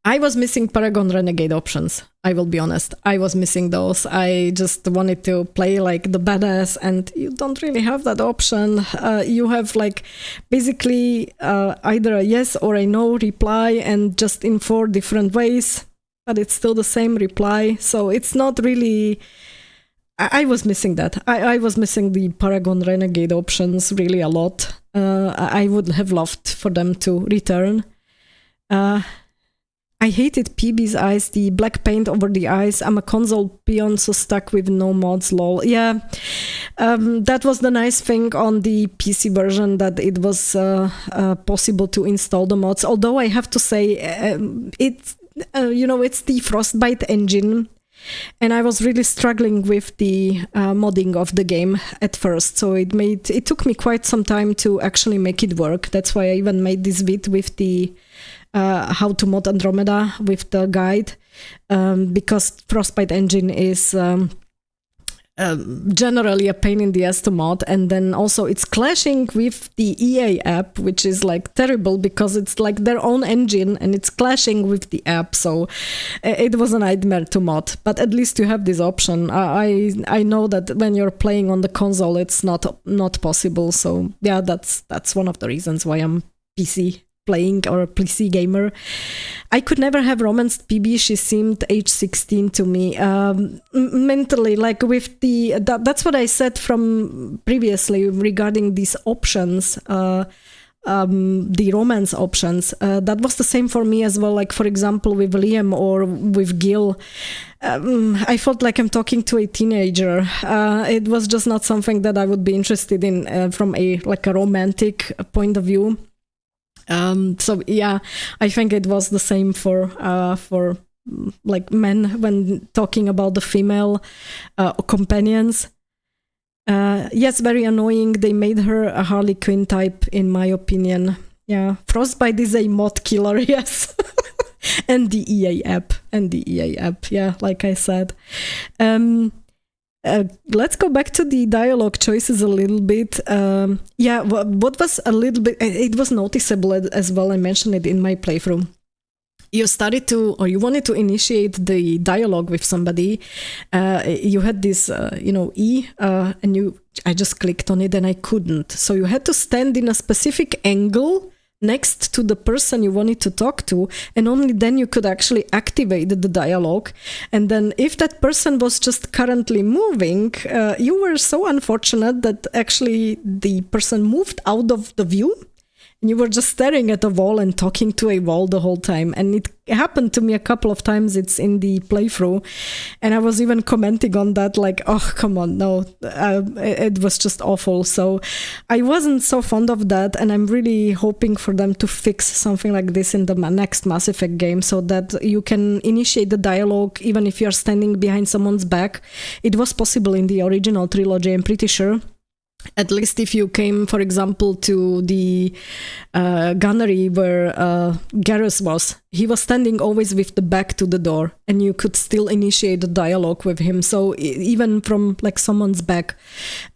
I was missing Paragon Renegade options. I will be honest. I was missing those. I just wanted to play like the badass, and you don't really have that option. You have like basically either a yes or a no reply, and just in 4 different ways. but it's still the same reply. So it's not really... I was missing that. I was missing the Paragon Renegade options really a lot. I would have loved for them to return. I hated PB's eyes, the black paint over the eyes. I'm a console peon, so stuck with no mods, lol. Yeah, that was the nice thing on the PC version, that it was possible to install the mods. Although I have to say, it's the Frostbite engine, and I was really struggling with the modding of the game at first. So it took me quite some time to actually make it work. That's why I even made this vid with the how to mod Andromeda with the guide, because Frostbite engine is generally a pain in the ass to mod, and then also it's clashing with the EA app, which is like terrible because it's like their own engine and it's clashing with the app, so it was a nightmare to mod. But at least you have this option. I know that when you're playing on the console it's not possible, so yeah, that's one of the reasons why I'm PC playing or a PC gamer. I could never have romanced PB. She seemed age 16 to me. Mentally, like with the... that's what I said from previously regarding these options, the romance options. That was the same for me as well. Like, for example, with Liam or with Gil, I felt like I'm talking to a teenager. It was just not something that I would be interested in from a romantic point of view. So yeah, I think it was the same for like men when talking about the female companions. Yes, very annoying. They made her a Harley Quinn type, in my opinion. Yeah, Frostbite is a mod killer, yes. and the EA app, yeah, like I said. Let's go back to the dialogue choices a little bit. Yeah, what was a little bit... It was noticeable as well. I mentioned it in my playthrough. You started to, or you wanted to initiate the dialogue with somebody. You had this, E, and I just clicked on it and I couldn't. So you had to stand in a specific angle next to the person you wanted to talk to, and only then you could actually activate the dialogue. And then if that person was just currently moving, you were so unfortunate that actually the person moved out of the view and you were just staring at a wall and talking to a wall the whole time. And it happened to me a couple of times. It's in the playthrough, and I was even commenting on that, like, oh, come on, no, it was just awful. So I wasn't so fond of that, and I'm really hoping for them to fix something like this in the next Mass Effect game, so that you can initiate the dialogue even if you're standing behind someone's back. It was possible in the original trilogy, I'm pretty sure. At least if you came, for example, to the gunnery where Garrus was, he was standing always with the back to the door, and you could still initiate a dialogue with him, so even from like someone's back.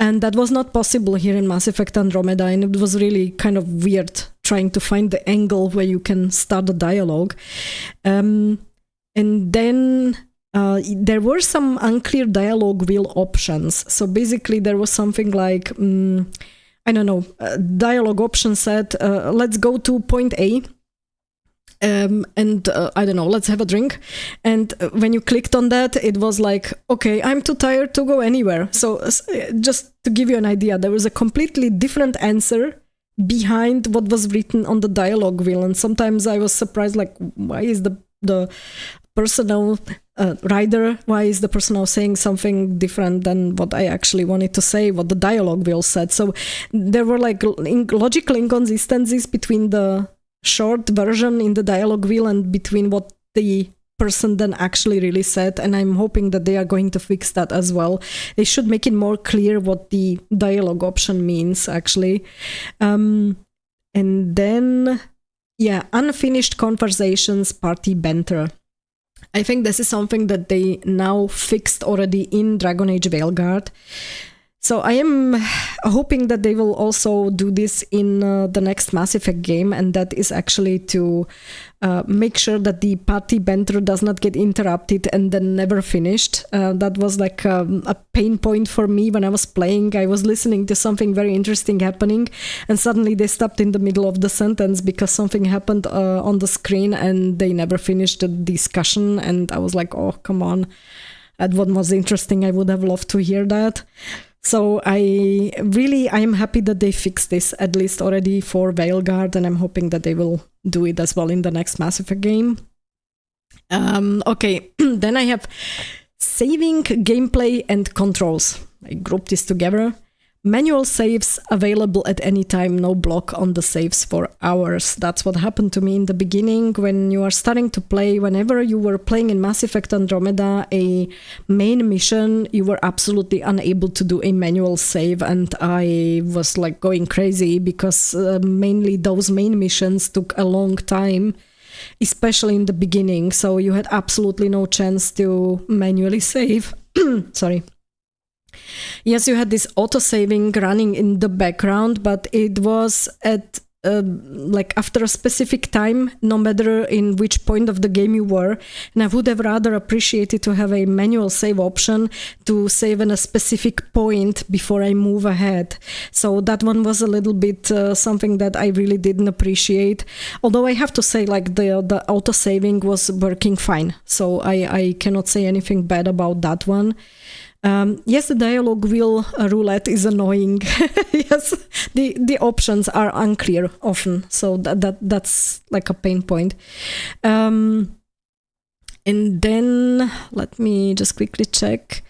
And that was not possible here in Mass Effect Andromeda, and it was really kind of weird trying to find the angle where you can start the dialogue. And then... there were some unclear dialogue wheel options. So basically there was something like, I don't know, dialogue option said, let's go to point A. And I don't know, let's have a drink. And when you clicked on that, it was like, okay, I'm too tired to go anywhere. So just to give you an idea, there was a completely different answer behind what was written on the dialogue wheel. And sometimes I was surprised, like, why is the personal rider, why is the person now saying something different than what I actually wanted to say, what the dialogue wheel said. So there were like logical inconsistencies between the short version in the dialogue wheel and between what the person then actually really said, and I'm hoping that they are going to fix that as well. They should make it more clear what the dialogue option means, actually. And then, yeah, unfinished conversations, party banter. I think this is something that they now fixed already in Dragon Age Veilguard. So I am hoping that they will also do this in the next Mass Effect game, and that is actually to make sure that the party banter does not get interrupted and then never finished. That was like a pain point for me when I was playing. I was listening to something very interesting happening, and suddenly they stopped in the middle of the sentence because something happened on the screen and they never finished the discussion. And I was like, oh, come on. That one was interesting. I would have loved to hear that. So I am happy that they fixed this, at least already for Veilguard, and I'm hoping that they will do it as well in the next Mass Effect game. Okay, then I have saving, gameplay, and controls. I grouped this together. Manual saves available at any time, no block on the saves for hours. That's what happened to me in the beginning when you are starting to play. Whenever you were playing in Mass Effect Andromeda, a main mission, you were absolutely unable to do a manual save, and I was like going crazy because mainly those main missions took a long time, especially in the beginning. So you had absolutely no chance to manually save. Sorry. Yes, you had this auto-saving running in the background, but it was at like after a specific time, no matter in which point of the game you were. And I would have rather appreciated to have a manual save option to save in a specific point before I move ahead. So that one was a little bit something that I really didn't appreciate. Although I have to say, like, the auto-saving was working fine. So I cannot say anything bad about that one. Yes, the dialogue wheel roulette is annoying. Yes, the options are unclear often, so that's like a pain point. And then let me just quickly check.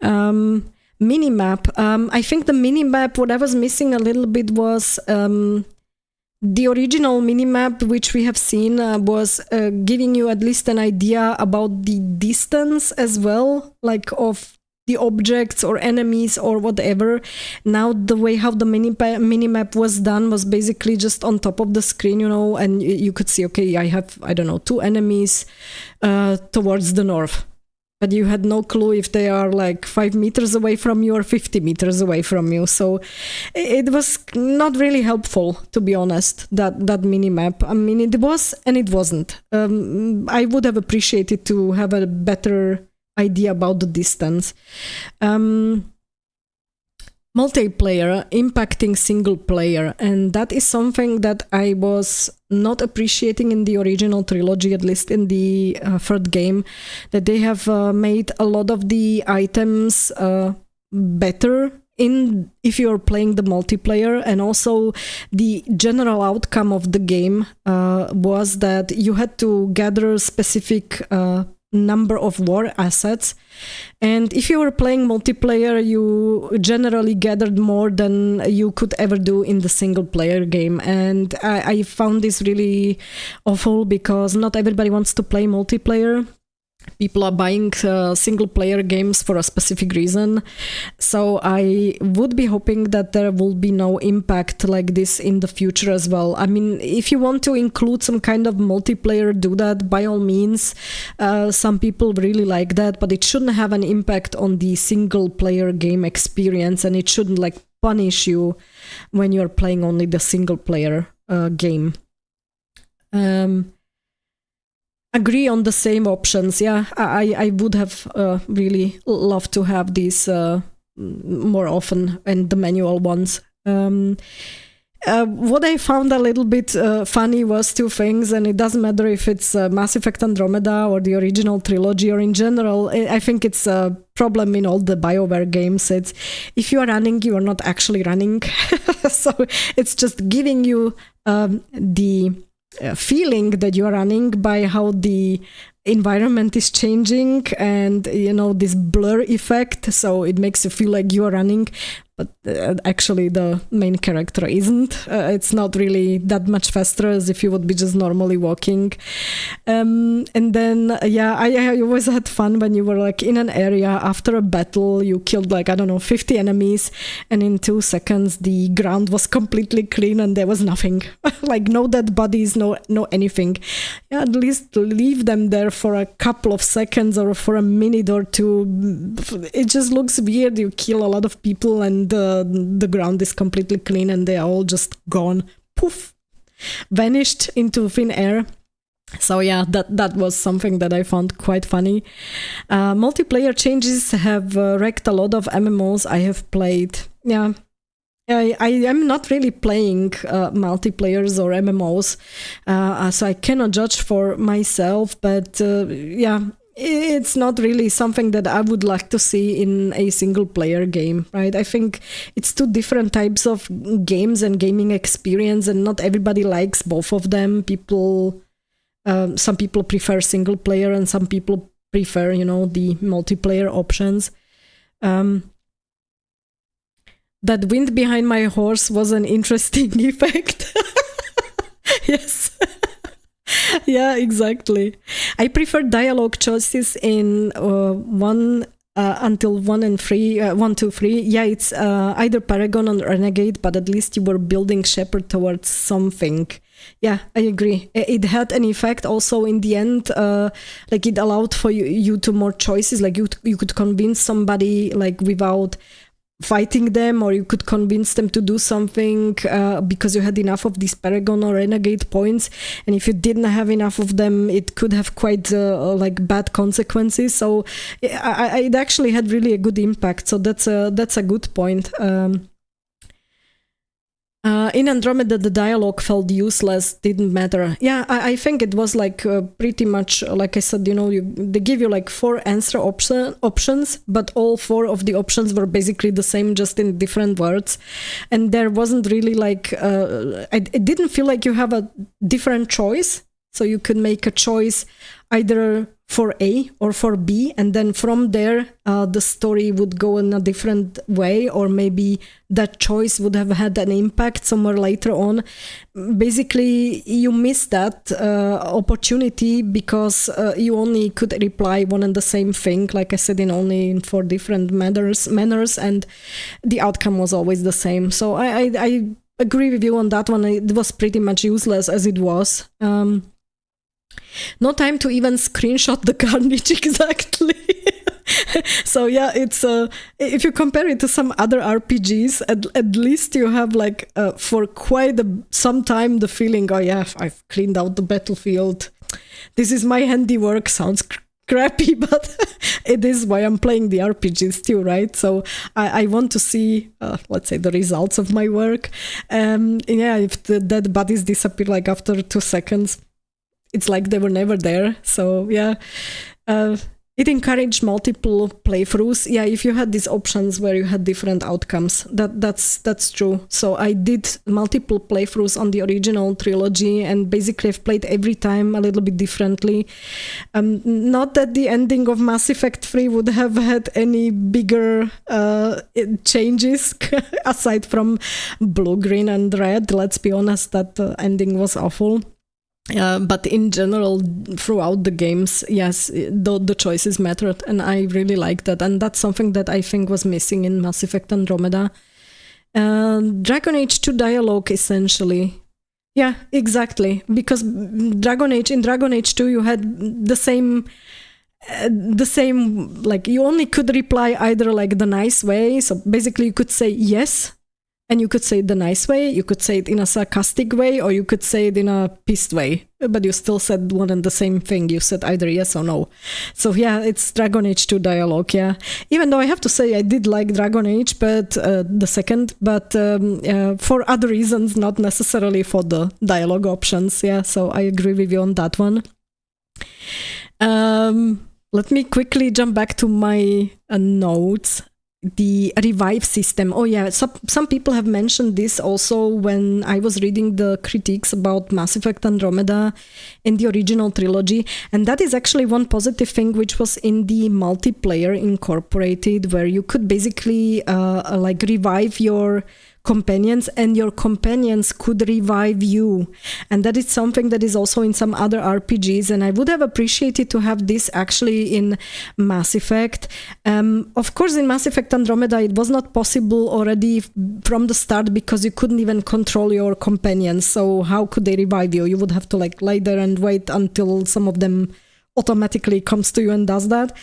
Minimap. I think the minimap, what I was missing a little bit was the original minimap, which we have seen, was giving you at least an idea about the distance as well, like of the objects or enemies or whatever. Now the way how the minimap was done was basically just on top of the screen, you know, and you could see, okay, I have, I don't know, 2 enemies towards the north. But you had no clue if they are like 5 meters away from you or 50 meters away from you. So it was not really helpful, to be honest, that minimap. I mean, it was and it wasn't. I would have appreciated to have a better idea about the distance. Multiplayer impacting single player, and that is something that I was not appreciating in the original trilogy, at least in the third game, that they have made a lot of the items better if you're playing the multiplayer, and also the general outcome of the game was that you had to gather specific number of war assets, and if you were playing multiplayer, you generally gathered more than you could ever do in the single player game. And I found this really awful because not everybody wants to play multiplayer. People are buying single player games for a specific reason. So I would be hoping that there will be no impact like this in the future as well. I mean, if you want to include some kind of multiplayer, do that by all means. Some people really like that, but it shouldn't have an impact on the single player game experience, and it shouldn't like punish you when you're playing only the single player game. Agree on the same options. Yeah, I would have really loved to have these more often, and the manual ones. What I found a little bit funny was 2 things, and it doesn't matter if it's Mass Effect Andromeda or the original trilogy or in general. I think it's a problem in all the BioWare games. It's if you are running, you are not actually running. So it's just giving you the feeling that you are running by how the environment is changing, and you know, this blur effect, so it makes you feel like you are running, but actually the main character isn't. It's not really that much faster as if you would be just normally walking. And then, I always had fun when you were like in an area after a battle, you killed like, I don't know, 50 enemies, and in 2 seconds the ground was completely clean and there was nothing. Like no dead bodies, no anything. Yeah, at least leave them there for a couple of seconds or for a minute or two. It just looks weird. You kill a lot of people and the ground is completely clean and they are all just gone. Poof! Vanished into thin air. So yeah, that was something that I found quite funny. Multiplayer changes have wrecked a lot of MMOs I have played. Yeah. I am not really playing multiplayers or MMOs, so I cannot judge for myself, but it's not really something that I would like to see in a single player game, right? I think it's two different types of games and gaming experience, and not everybody likes both of them. Some people prefer single player and some people prefer, the multiplayer options. That wind behind my horse was an interesting effect. Yes. Yeah, exactly. I prefer dialogue choices in 1 until 1 and 3, 1, 2, 3. Yeah, it's either Paragon or Renegade, but at least you were building Shepherd towards something. Yeah, I agree. It had an effect also in the end, like it allowed for you to more choices, like you could convince somebody like without fighting them, or you could convince them to do something because you had enough of these Paragon or Renegade points, and if you didn't have enough of them, it could have quite like bad consequences. So it actually had really a good impact. So that's a good point. In Andromeda, the dialogue felt useless, didn't matter. Yeah, I think it was like pretty much, like I said, they give you like 4 answer options, but all 4 of the options were basically the same, just in different words. And there wasn't really like, it didn't feel like you have a different choice. So you could make a choice either for A or for B, and then from there the story would go in a different way, or maybe that choice would have had an impact somewhere later on. Basically, you missed that opportunity because you only could reply one and the same thing, like I said, in 4 different manners, and the outcome was always the same. So I agree with you on that one. It was pretty much useless as it was. No time to even screenshot the carnage, exactly. So yeah, it's if you compare it to some other RPGs, at least you have like for quite some time the feeling, oh yeah, I've cleaned out the battlefield. This is my handiwork. Sounds crappy, but it is why I'm playing the RPGs too, right? So I want to see, let's say, the results of my work. If the dead bodies disappear like after 2 seconds, it's like they were never there. So yeah, it encouraged multiple playthroughs. Yeah, if you had these options where you had different outcomes, that's true. So I did multiple playthroughs on the original trilogy, and basically I've played every time a little bit differently. Not that the ending of Mass Effect 3 would have had any bigger changes aside from blue, green, and red. Let's be honest, that ending was awful. But in general, throughout the games, yes, the choices mattered, and I really like that. And that's something that I think was missing in Mass Effect Andromeda. Dragon Age 2 dialogue, essentially. Yeah, exactly. Because in Dragon Age 2, you had the same, like, you only could reply either like the nice way. So basically you could say yes, and you could say it the nice way, you could say it in a sarcastic way, or you could say it in a pissed way, but you still said one and the same thing. You said either yes or no. So yeah, it's Dragon Age 2 dialogue, yeah. Even though I have to say I did like Dragon Age, but the second, but for other reasons, not necessarily for the dialogue options, yeah. So I agree with you on that one. Let me quickly jump back to my notes. the revive system. Oh yeah, some people have mentioned this also when I was reading the critiques about Mass Effect Andromeda in the original trilogy, and that is actually one positive thing which was in the multiplayer incorporated, where you could basically like revive your companions and your companions could revive you, and that is something that is also in some other RPGs, and I would have appreciated to have this actually in Mass Effect. Of course in Mass Effect Andromeda it was not possible already from the start because you couldn't even control your companions, so how could they revive you? You would have to like lie there and wait until some of them automatically comes to you and does that.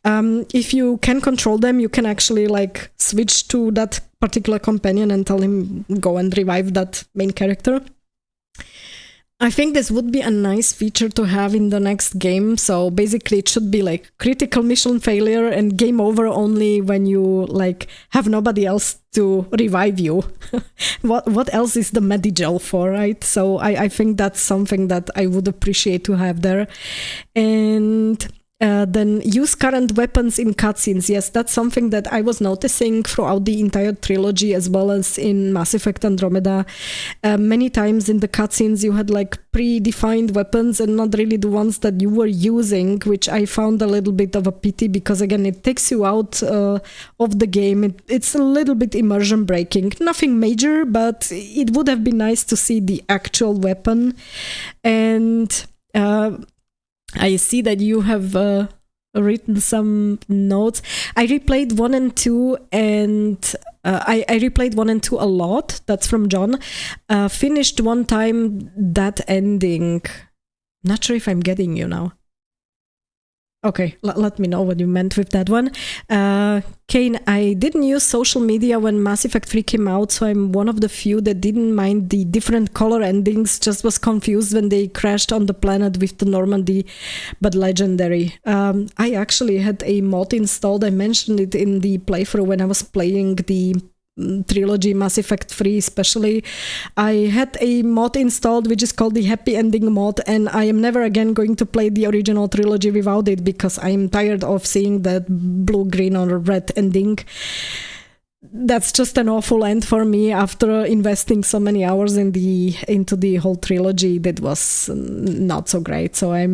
If you can control them, you can actually like switch to that particular companion and tell him go and revive that main character. I think this would be a nice feature to have in the next game. So basically it should be like critical mission failure and game over only when you like have nobody else to revive you. What else is the Medigel for, right? So I think that's something that I would appreciate to have there. And then use current weapons in cutscenes. Yes, that's something that I was noticing throughout the entire trilogy as well as in Mass Effect Andromeda. Many times in the cutscenes you had like predefined weapons and not really the ones that you were using, which I found a little bit of a pity because again it takes you out of the game. It's a little bit immersion breaking. Nothing major, but it would have been nice to see the actual weapon. And I see that you have written some notes. I replayed 1 and 2 and I replayed 1 and 2 a lot. That's from John. Finished one time that ending. Not sure if I'm getting you now. Okay, let me know what you meant with that one. Kane, I didn't use social media when Mass Effect 3 came out, so I'm one of the few that didn't mind the different color endings, just was confused when they crashed on the planet with the Normandy, but legendary. I actually had a mod installed. I mentioned it in the playthrough when I was playing the trilogy, Mass Effect 3 especially. I had a mod installed which is called the Happy Ending mod, and I am never again going to play the original trilogy without it because I'm tired of seeing that blue, green or red ending. That's just an awful end for me after investing so many hours into the whole trilogy. That was not so great. So I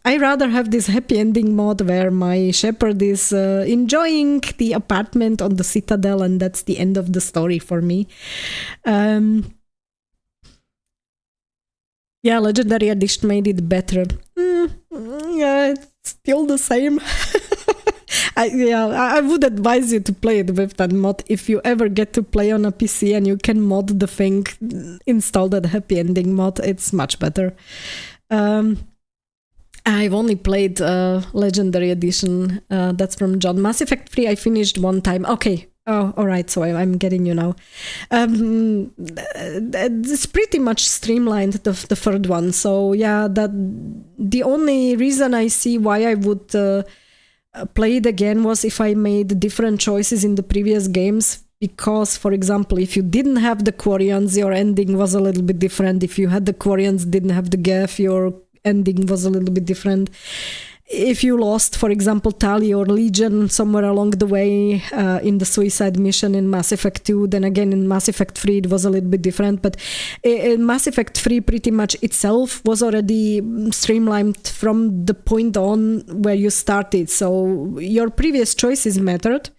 rather have this happy ending mod where my shepherd is enjoying the apartment on the Citadel, and that's the end of the story for me. Yeah, Legendary Edition made it better. Yeah, it's still the same. I would advise you to play it with that mod if you ever get to play on a PC and you can mod the thing, install that happy ending mod. It's much better. I've only played Legendary Edition. That's from John. Mass Effect 3 I finished one time. Okay. Oh, all right. So I'm getting you now. It's pretty much streamlined, the third one. So yeah, that the only reason I see why I would play it again was if I made different choices in the previous games, because for example if you didn't have the Quarians, your ending was a little bit different. If you had the Quarians, didn't have the Geth, your ending was a little bit different. If you lost, for example, Tali or Legion somewhere along the way in the suicide mission in Mass Effect 2, then again in Mass Effect 3 it was a little bit different. But in Mass Effect 3 pretty much itself was already streamlined from the point on where you started. So your previous choices mattered.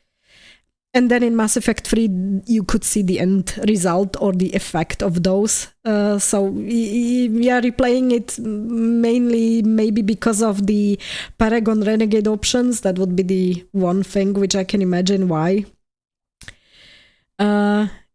And then in Mass Effect 3, you could see the end result or the effect of those. So we are replaying it mainly maybe because of the Paragon Renegade options. That would be the one thing which I can imagine why.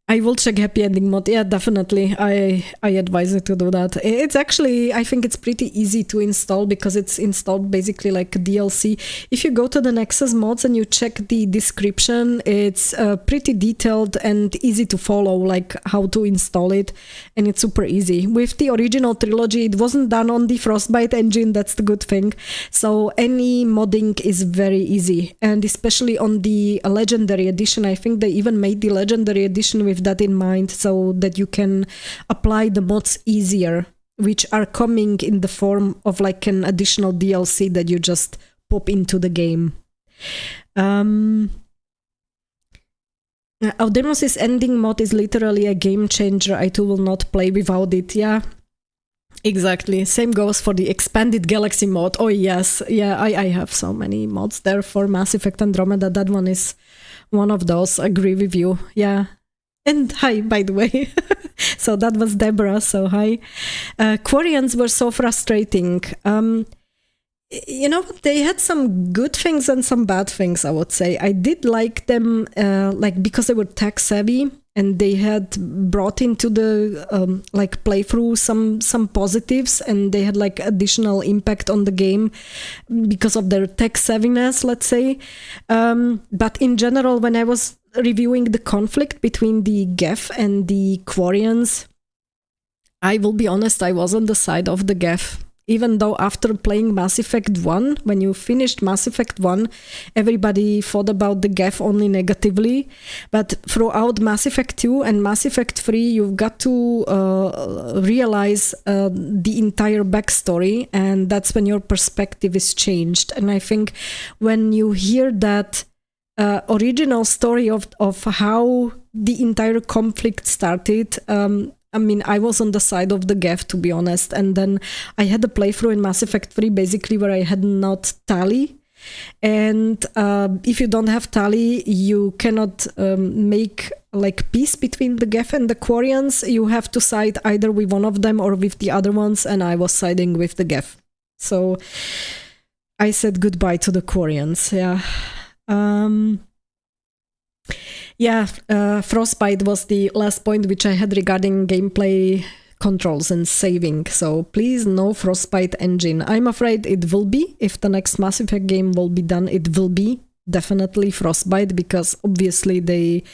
I will check Happy Ending mod. Yeah, definitely. I advise you to do that. It's actually, I think it's pretty easy to install because it's installed basically like a DLC. If you go to the Nexus mods and you check the description, it's pretty detailed and easy to follow, like how to install it. And it's super easy. With the original trilogy, it wasn't done on the Frostbite engine. That's the good thing. So any modding is very easy. And especially on the Legendary Edition, I think they even made the Legendary Edition with that in mind so that you can apply the mods easier, which are coming in the form of like an additional DLC that you just pop into the game. Audemus' ending mod is literally a game changer. I too will not play without it. Yeah, exactly. Same goes for the expanded galaxy mod. Oh yes, yeah, I have so many mods there for Mass Effect Andromeda. That one is one of those. Agree with you. Yeah. And hi, by the way. So that was Deborah, so hi. Quarians were so frustrating. You know, they had some good things and some bad things, I would say. I did like them, because they were tech savvy and they had brought into the playthrough some positives, and they had like additional impact on the game because of their tech savviness, let's say. But in general, when I was reviewing the conflict between the Geth and the Quarians, I will be honest, I was on the side of the Geth. Even though after playing Mass Effect 1, when you finished Mass Effect 1, everybody thought about the Geth only negatively. But throughout Mass Effect 2 and Mass Effect 3, you've got to realize the entire backstory, and that's when your perspective is changed. And I think when you hear that original story of how the entire conflict started, I mean, I was on the side of the Geth, to be honest. And then I had a playthrough in Mass Effect 3, basically, where I had not Tali. And if you don't have Tali, you cannot make like peace between the Geth and the Quarians. You have to side either with one of them or with the other ones. And I was siding with the Geth. So I said goodbye to the Quarians. Yeah. Frostbite was the last point which I had regarding gameplay controls and saving. So please, no Frostbite engine. I'm afraid it will be. If the next Mass Effect game will be done, it will be definitely Frostbite, because obviously they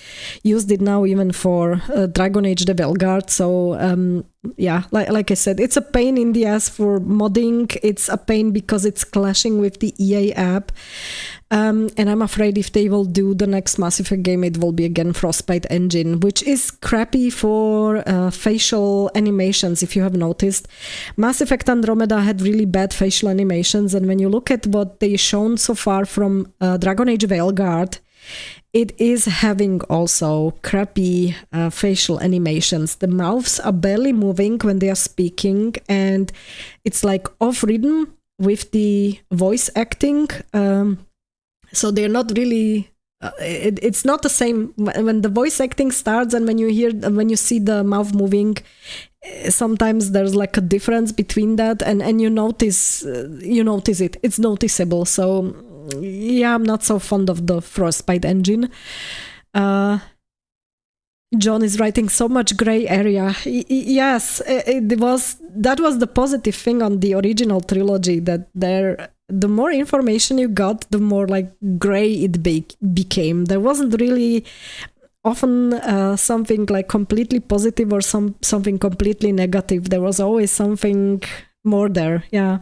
used it now even for Dragon Age the Velguard. So like I said, it's a pain in the ass for modding. It's a pain because it's clashing with the EA app. And I'm afraid if they will do the next Mass Effect game, it will be again Frostbite engine, which is crappy for facial animations, if you have noticed. Mass Effect Andromeda had really bad facial animations, and when you look at what they've shown so far from Dragon Age Veilguard, it is having also crappy facial animations. The mouths are barely moving when they are speaking, and it's like off rhythm with the voice acting. So they're not really. It's not the same when the voice acting starts and when you see the mouth moving. Sometimes there's like a difference between that, and you notice it. It's noticeable. So yeah, I'm not so fond of the Frostbite engine. John is writing so much gray area. Yes, that was the positive thing on the original trilogy, that the more information you got, the more like gray it became. There wasn't really often something like completely positive or something completely negative. There was always something more there. Yeah.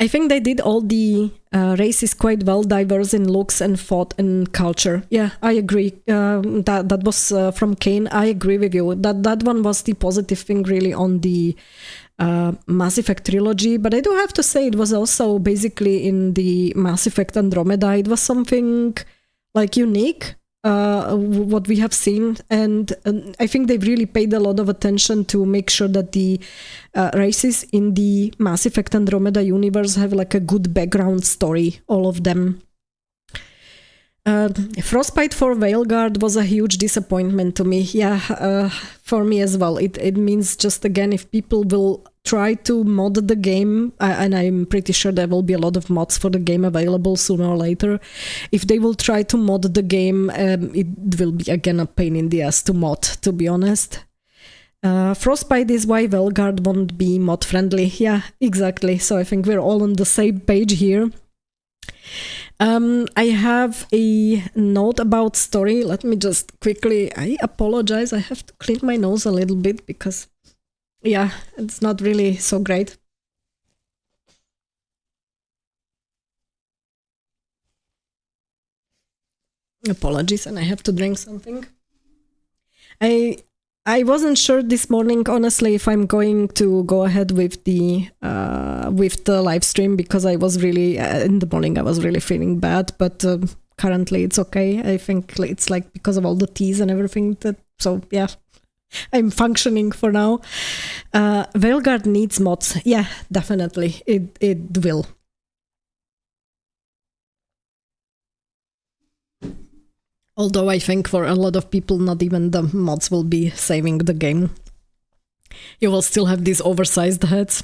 I think they did all the races quite well, diverse in looks and thought and culture. Yeah, I agree. That was from Kane. I agree with you. That one was the positive thing really on the Mass Effect trilogy. But I do have to say it was also basically in the Mass Effect Andromeda. It was something like unique, what we have seen. And I think they've really paid a lot of attention to make sure that the races in the Mass Effect Andromeda universe have like a good background story, all of them. Frostbite for Veilguard was a huge disappointment to me. Yeah, for me as well. It means just, again, if people will try to mod the game, and I'm pretty sure there will be a lot of mods for the game available sooner or later. If they will try to mod the game, it will be again a pain in the ass to mod, to be honest. Frostbite is why Veilguard won't be mod friendly. Yeah, exactly. So I think we're all on the same page here. I have a note about story. Let me just quickly, I apologize. I have to clean my nose a little bit because, yeah, it's not really so great. Apologies, and I have to drink something. I wasn't sure this morning, honestly, if I'm going to go ahead with the live stream, because I was really in the morning I was really feeling bad, but currently it's okay. I think it's like because of all the teas and everything. So yeah, I'm functioning for now. Veilguard needs mods. Yeah, definitely. It will. Although I think for a lot of people, not even the mods will be saving the game. You will still have these oversized heads.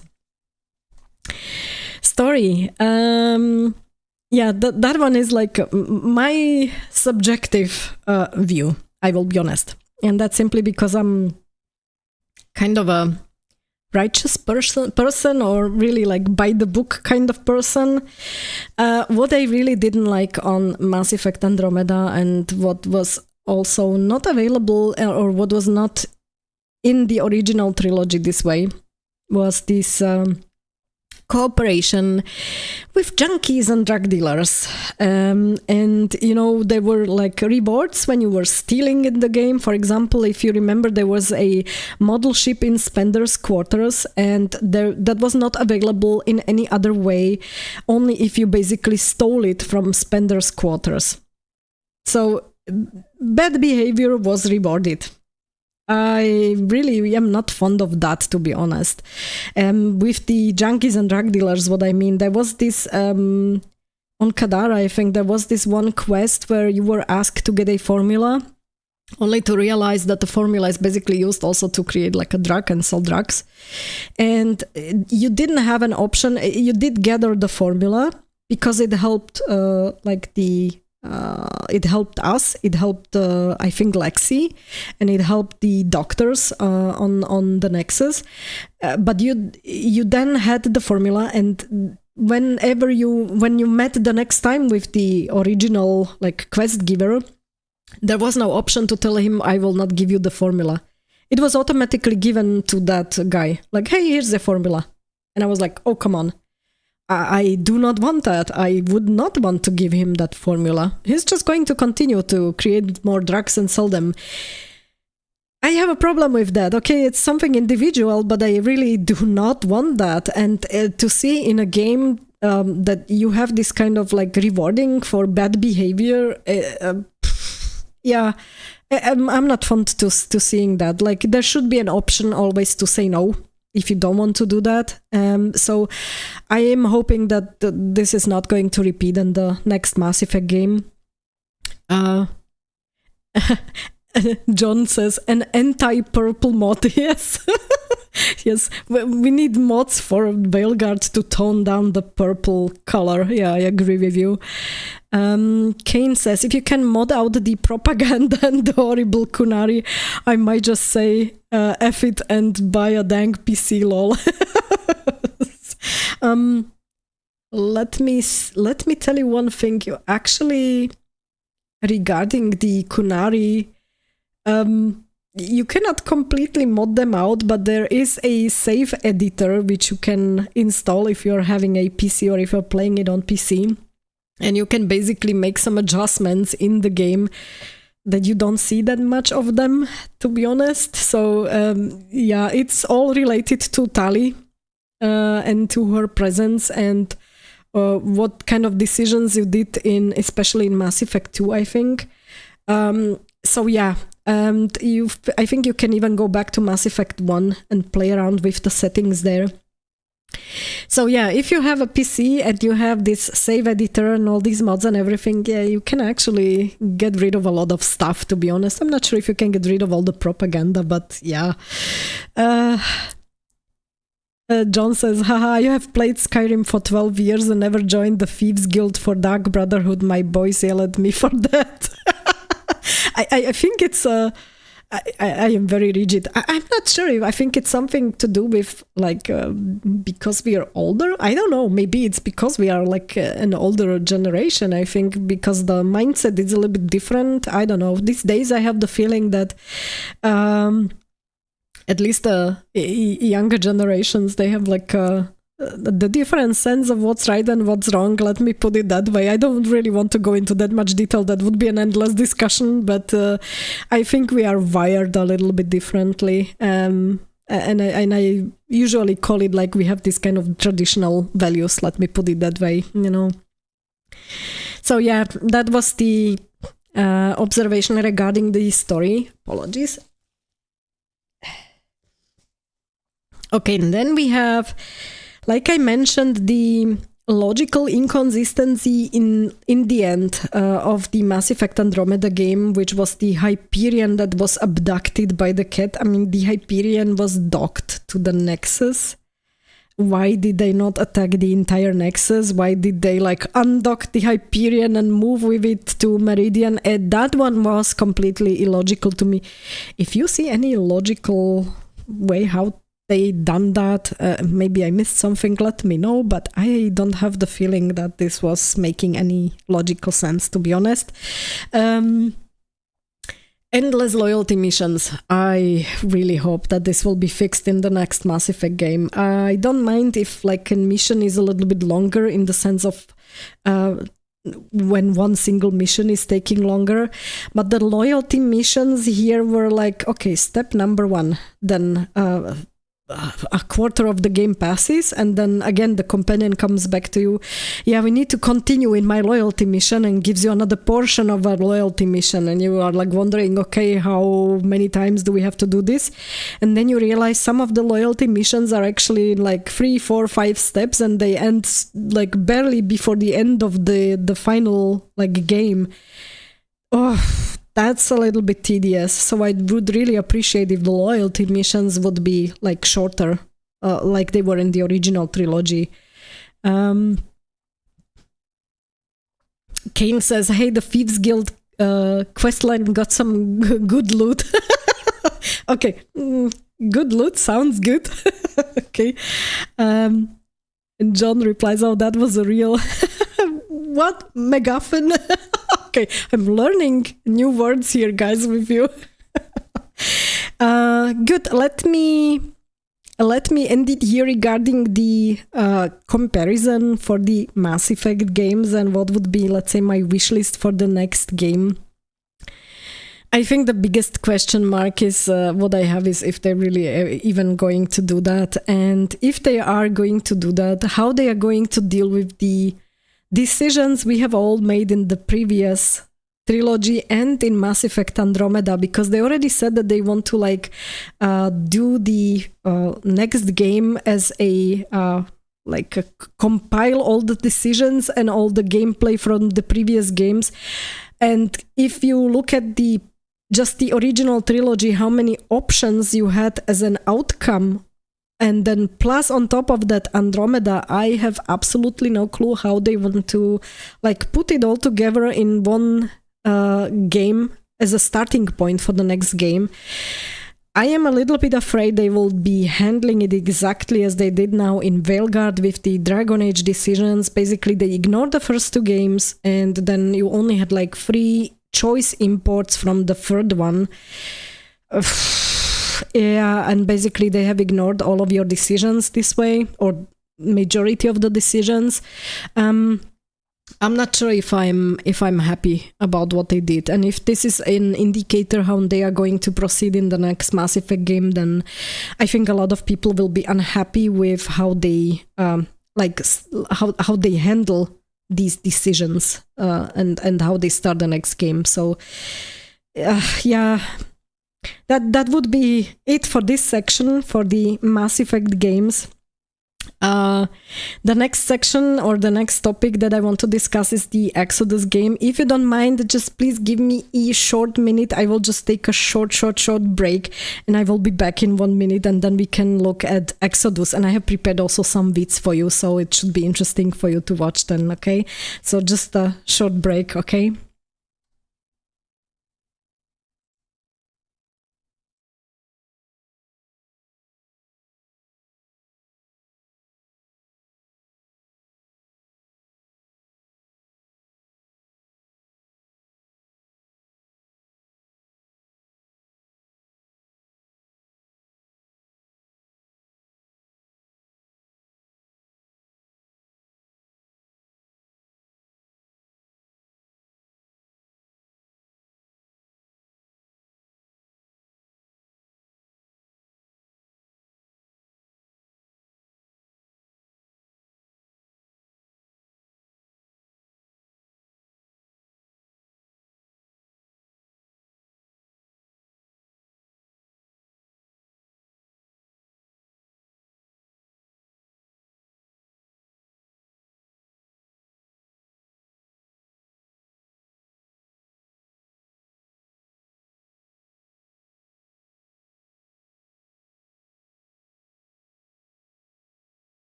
Story. Yeah, that one is like my subjective view, I will be honest. And that's simply because I'm kind of a righteous person or really like by the book kind of person. What I really didn't like on Mass Effect Andromeda and what was also not available or what was not in the original trilogy this way was this cooperation with junkies and drug dealers. And, you know, there were like rewards when you were stealing in the game. For example, if you remember, there was a model ship in Spender's quarters and that was not available in any other way, only if you basically stole it from Spender's quarters. So bad behavior was rewarded. I really am not fond of that, to be honest. With the junkies and drug dealers, what I mean, there was this, on Kadara, I think there was this one quest where you were asked to get a formula, only to realize that the formula is basically used also to create like a drug and sell drugs. And you didn't have an option. You did gather the formula because it helped it helped us, it helped I think Lexi, and it helped the doctors on the Nexus. But you then had the formula, and when you met the next time with the original like quest giver, there was no option to tell him, I will not give you the formula. It was automatically given to that guy, like, hey, here's the formula. And I was like, oh, come on. I do not want that. I would not want to give him that formula. He's just going to continue to create more drugs and sell them. I have a problem with that. Okay, it's something individual, but I really do not want that. And to see in a game that you have this kind of like rewarding for bad behavior, yeah, I'm not fond to seeing that. Like, there should be an option always to say no if you don't want to do that. So I am hoping that this is not going to repeat in the next Mass Effect game. John says, an anti-purple mod. Yes. Yes, we need mods for Veilguard to tone down the purple color. Yeah, I agree with you. Kane says, if you can mod out the propaganda and the horrible Kunari, I might just say F it and buy a dang PC, lol. Let me tell you one thing. You actually, regarding the Kunari, you cannot completely mod them out, but there is a save editor which you can install if you're having a PC or if you're playing it on PC. And you can basically make some adjustments in the game that you don't see that much of them, to be honest. So yeah, it's all related to Tali and to her presence and what kind of decisions you did especially in Mass Effect 2, I think. So yeah, and I think you can even go back to Mass Effect 1 and play around with the settings there. So yeah, if you have a PC and you have this save editor and all these mods and everything, yeah, you can actually get rid of a lot of stuff, to be honest. I'm not sure if you can get rid of all the propaganda, but yeah. John says, haha, you have played Skyrim for 12 years and never joined the Thieves Guild for Dark Brotherhood. My boys yell at me for that. I think it's I am very rigid. I'm not sure. I think it's something to do with like because we are older. I don't know. Maybe it's because we are like an older generation. I think because the mindset is a little bit different. I don't know. These days I have the feeling that at least the younger generations, they have like the different sense of what's right and what's wrong. Let me put it that way. I don't really want to go into that much detail. That would be an endless discussion, but I think we are wired a little bit differently. And I usually call it like we have this kind of traditional values. Let me put it that way, you know. So yeah, that was the observation regarding the story. Apologies. Okay, and then we have, like I mentioned, the logical inconsistency in the end of the Mass Effect Andromeda game, which was the Hyperion that was abducted by the cat. I mean, the Hyperion was docked to the Nexus. Why did they not attack the entire Nexus? Why did they like undock the Hyperion and move with it to Meridian? And that one was completely illogical to me. If you see any logical way how they done that, maybe I missed something, let me know, but I don't have the feeling that this was making any logical sense, to be honest. Endless loyalty missions. I really hope that this will be fixed in the next Mass Effect game. I don't mind if like a mission is a little bit longer, in the sense of when one single mission is taking longer, but the loyalty missions here were like, okay, step number 1, then a quarter of the game passes, and then again the companion comes back to you. Yeah, we need to continue in my loyalty mission, and gives you another portion of a loyalty mission, and you are like wondering, okay, how many times do we have to do this? And then you realize some of the loyalty missions are actually like 3, 4, 5 steps, and they end like barely before the end of the final like game. Oh, that's a little bit tedious. So I would really appreciate if the loyalty missions would be like shorter, like they were in the original trilogy. Kane says, hey, the Thieves Guild questline got some good loot. Okay, good loot sounds good. Okay. And John replies, oh, that was a real... What? MacGuffin? Okay, I'm learning new words here, guys, with you. Good. Let me end it here regarding the comparison for the Mass Effect games and what would be, let's say, my wish list for the next game. I think the biggest question mark is what I have is if they're really even going to do that, and if they are going to do that, how they are going to deal with the decisions we have all made in the previous trilogy and in Mass Effect Andromeda, because they already said that they want to like do the next game as a compile all the decisions and all the gameplay from the previous games. And if you look at just the original trilogy, how many options you had as an outcome, and then plus on top of that Andromeda, I have absolutely no clue how they want to like put it all together in one game as a starting point for the next game. I am a little bit afraid they will be handling it exactly as they did now in Veilguard with the Dragon Age decisions. Basically, they ignored the first 2 games, and then you only had like 3 choice imports from the third one. Yeah, and basically they have ignored all of your decisions this way, or majority of the decisions. I'm not sure if I'm happy about what they did, and if this is an indicator how they are going to proceed in the next Mass Effect game, then I think a lot of people will be unhappy with how they how they handle these decisions and how they start the next game. So yeah. That would be it for this section, for the Mass Effect games. The next section or the next topic that I want to discuss is the Exodus game. If you don't mind, just please give me a short minute. I will just take a short break, and I will be back in 1 minute, and then we can look at Exodus. And I have prepared also some bits for you, so it should be interesting for you to watch then, okay? So just a short break, okay?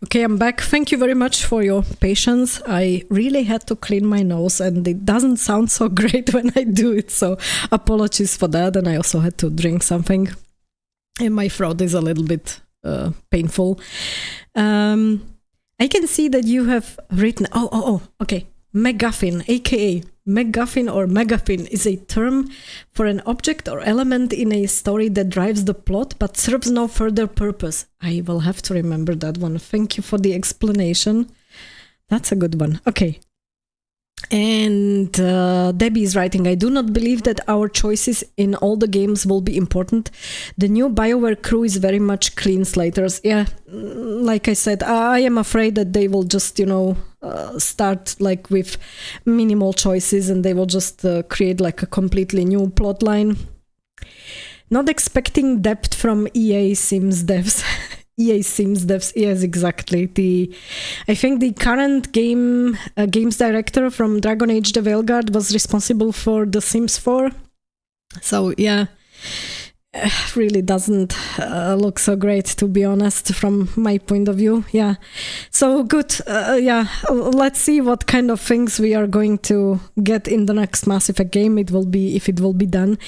Okay, I'm back. Thank you very much for your patience. I really had to clean my nose and it doesn't sound so great when I do it, so apologies for that. And I also had to drink something and my throat is a little bit painful. I can see that you have written, okay. MacGuffin, aka MacGuffin or MacGuffin, is a term for an object or element in a story that drives the plot but serves no further purpose. I will have to remember that one. Thank you for the explanation. That's a good one. Okay. And Debbie is writing, I do not believe that our choices in all the games will be important. The new BioWare crew is very much clean slaters. Yeah, like I said, I am afraid that they will just, start like with minimal choices and they will just create like a completely new plot line. Not expecting depth from EA Sims devs. EA Sims devs, yes, exactly. I think the current games director from Dragon Age the Veilguard was responsible for The Sims 4. So yeah, really doesn't look so great, to be honest, from my point of view. Yeah, so good. Yeah, let's see what kind of things we are going to get in the next Mass Effect game. It will be, if it will be done.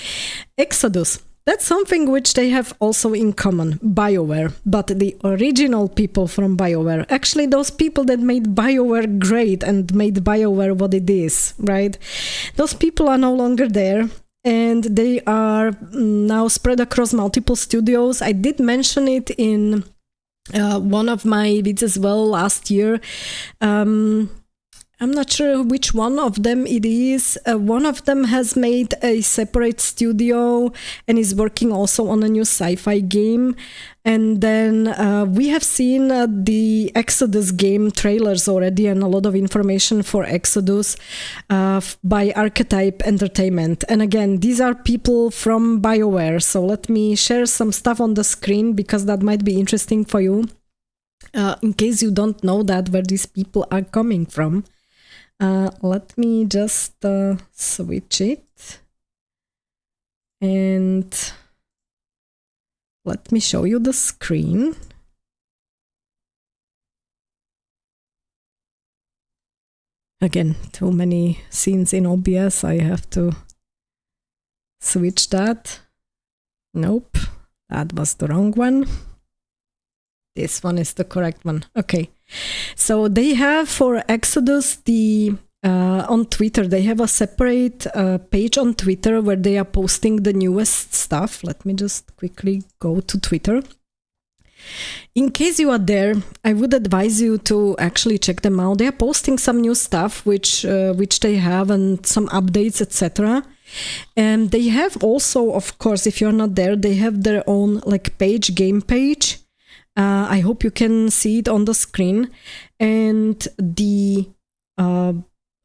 Exodus. That's something which they have also in common, BioWare, but the original people from BioWare, actually those people that made BioWare great and made BioWare what it is, right? Those people are no longer there and they are now spread across multiple studios. I did mention it in one of my vids as well last year. I'm not sure which one of them it is. One of them has made a separate studio and is working also on a new sci-fi game. And then we have seen the Exodus game trailers already and a lot of information for Exodus by Archetype Entertainment. And again, these are people from BioWare. So let me share some stuff on the screen because that might be interesting for you. In case you don't know that, where these people are coming from. Let me just switch it and let me show you the screen. Again, too many scenes in OBS. I have to switch that. Nope, that was the wrong one. This one is the correct one. Okay. So they have for Exodus on Twitter, they have a separate page on Twitter where they are posting the newest stuff. Let me just quickly go to Twitter. In case you are there, I would advise you to actually check them out. They are posting some new stuff which they have and some updates, etc. And they have also, of course, if you're not there, they have their own like game page. I hope you can see it on the screen, and the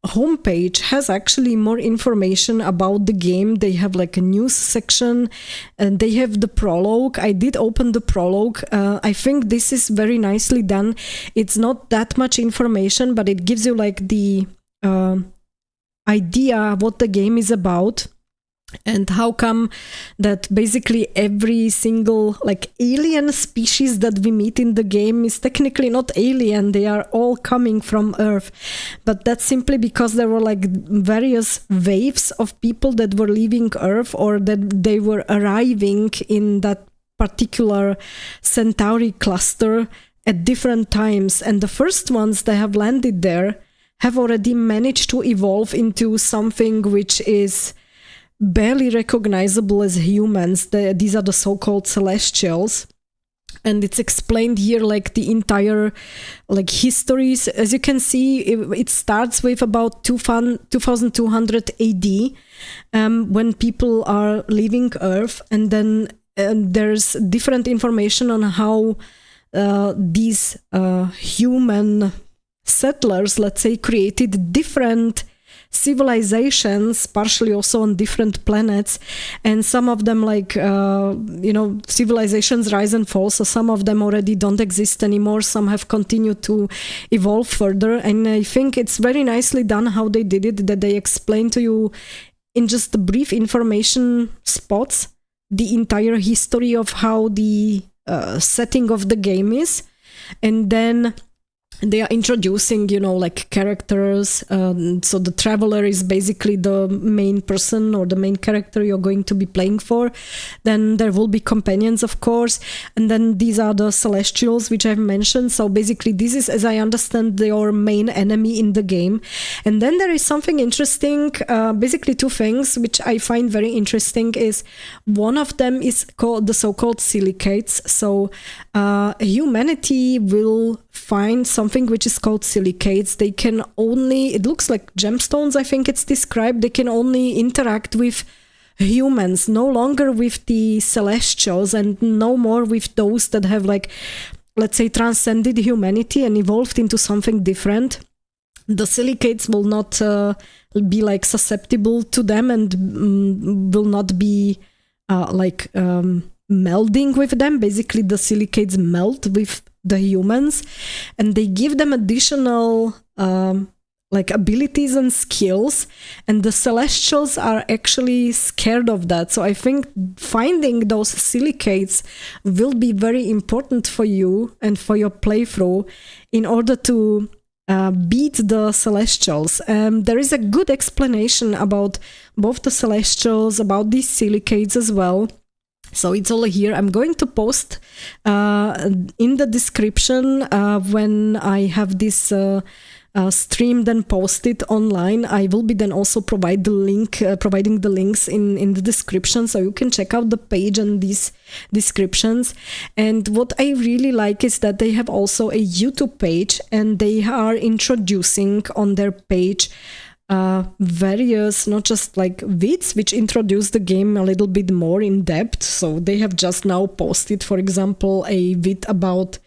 homepage has actually more information about the game. They have like a news section and they have the prologue. I did open the prologue. I think this is very nicely done. It's not that much information, but it gives you like the idea what the game is about. And how come that basically every single like alien species that we meet in the game is technically not alien, they are all coming from Earth. But that's simply because there were like various waves of people that were leaving Earth or that they were arriving in that particular Centauri cluster at different times. And the first ones that have landed there have already managed to evolve into something which is barely recognizable as humans. These are the so-called celestials, and it's explained here like the entire like histories. As you can see, it starts with about 2200 AD when people are leaving Earth, and then there's different information on how these human settlers, let's say, created different civilizations, partially also on different planets, and some of them like civilizations rise and fall, so some of them already don't exist anymore, some have continued to evolve further. And I think it's very nicely done how they did it, that they explain to you in just the brief information spots the entire history of how the setting of the game is. And then they are introducing, like characters. So the traveler is basically the main person or the main character you're going to be playing for. Then there will be companions, of course. And then these are the celestials, which I've mentioned. So basically this is, as I understand, your main enemy in the game. And then there is something interesting, basically two things, which I find very interesting is one of them is called the so-called silicates. So humanity will find something which is called silicates. They can only, it looks like gemstones, I think it's described, they can only interact with humans, no longer with the celestials and no more with those that have, like, let's say, transcended humanity and evolved into something different. The silicates will not be like susceptible to them and will not be melding with them. Basically the silicates melt with the humans and they give them additional abilities and skills, and the celestials are actually scared of that. So I think finding those silicates will be very important for you and for your playthrough in order to beat the celestials. There is a good explanation about both the celestials, about these silicates as well. So it's all here. I'm going to post in the description when I have this stream then posted online. I will be then also providing the links in the description, so you can check out the page and these descriptions. And what I really like is that they have also a YouTube page, and they are introducing on their page various, not just like vids, which introduce the game a little bit more in depth. So they have just now posted, for example, a vid about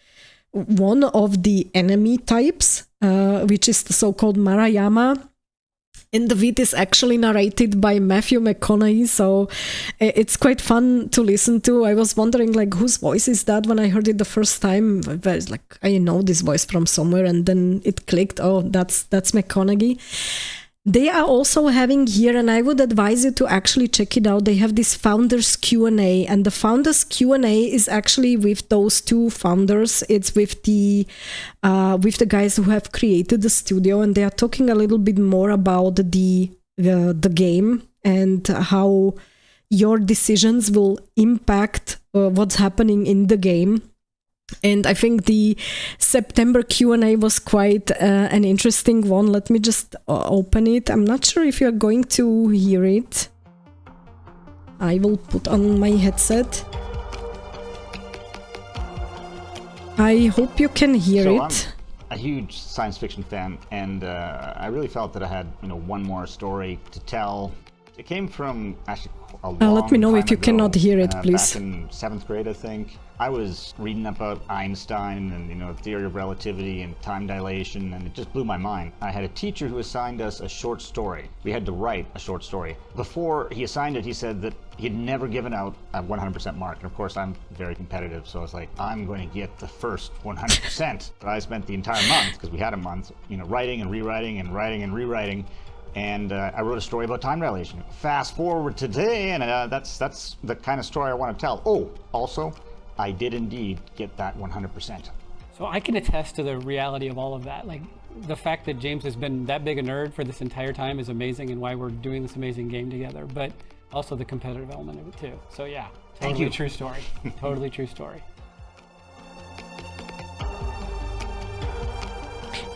one of the enemy types, which is the so-called Marayama. And the vid is actually narrated by Matthew McConaughey, so it's quite fun to listen to. I was wondering, like, whose voice is that when I heard it the first time. I was like, I know this voice from somewhere, and then it clicked. Oh, that's McConaughey. They are also having here, and I would advise you to actually check it out, they have this founders Q&A, and the founders Q&A is actually with those two founders. It's with the guys who have created the studio, and they are talking a little bit more about the game and how your decisions will impact what's happening in the game. And I think the September Q&A was quite an interesting one. Let me just open it. I'm not sure if you're going to hear it. I will put on my headset. I hope you can hear it. I'm a huge science fiction fan, and I really felt that I had, one more story to tell. It came from actually a long let me know if you ago, cannot hear it, please. Back in 7th grade, I think. I was reading about Einstein and, theory of relativity and time dilation, and it just blew my mind. I had a teacher who assigned us a short story. We had to write a short story. Before he assigned it, he said that he'd never given out a 100% mark. And of course, I'm very competitive, so I was like, I'm going to get the first 100%. But I spent the entire month, because we had a month, writing and rewriting and writing and rewriting. And I wrote a story about time dilation. Fast forward to today, and that's the kind of story I want to tell. Oh, also, I did indeed get that 100%. So I can attest to the reality of all of that. Like, the fact that James has been that big a nerd for this entire time is amazing, and why we're doing this amazing game together, but also the competitive element of it too. So yeah, totally true story. Totally true story.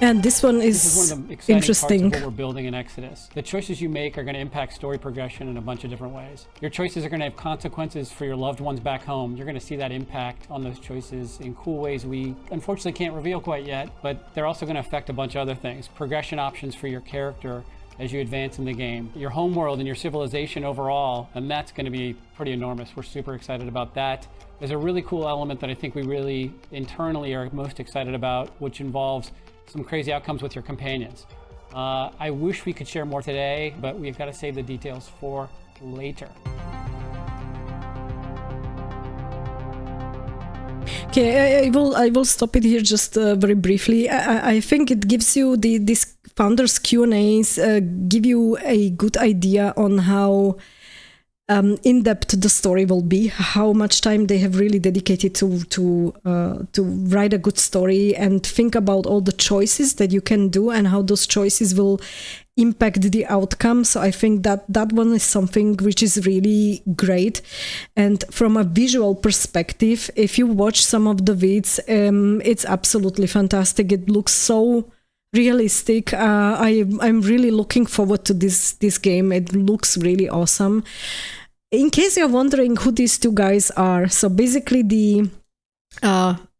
And this one This is one of the exciting interesting. parts of what we're building in Exodus. The choices you make are going to impact story progression in a bunch of different ways. Your choices are going to have consequences for your loved ones back home. You're going to see that impact on those choices in cool ways we unfortunately can't reveal quite yet, but they're also going to affect a bunch of other things. Progression options for your character as you advance in the game, your home world and your civilization overall, and that's going to be pretty enormous. We're super excited about that. There's a really cool element that I think we really internally are most excited about, which involves some crazy outcomes with your companions. I wish we could share more today, but we've got to save the details for later. Okay, I will stop it here just very briefly. I think it gives you this founders Q&As give you a good idea on how in depth the story will be, how much time they have really dedicated to write a good story and think about all the choices that you can do and how those choices will impact the outcome. So I think that one is something which is really great. And from a visual perspective, if you watch some of the vids, it's absolutely fantastic. It looks so realistic. I'm really looking forward to this game. It looks really awesome. In case you're wondering who these two guys are, so basically the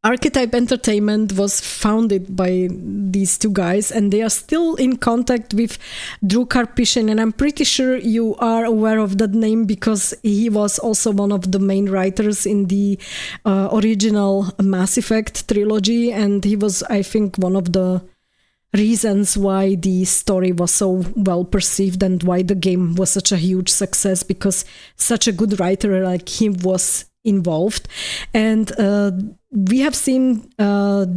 Archetype Entertainment was founded by these two guys, and they are still in contact with Drew Karpyshyn, and I'm pretty sure you are aware of that name because he was also one of the main writers in the original Mass Effect trilogy, and he was, I think, one of the reasons why the story was so well perceived and why the game was such a huge success, because such a good writer like him was involved. And we have seen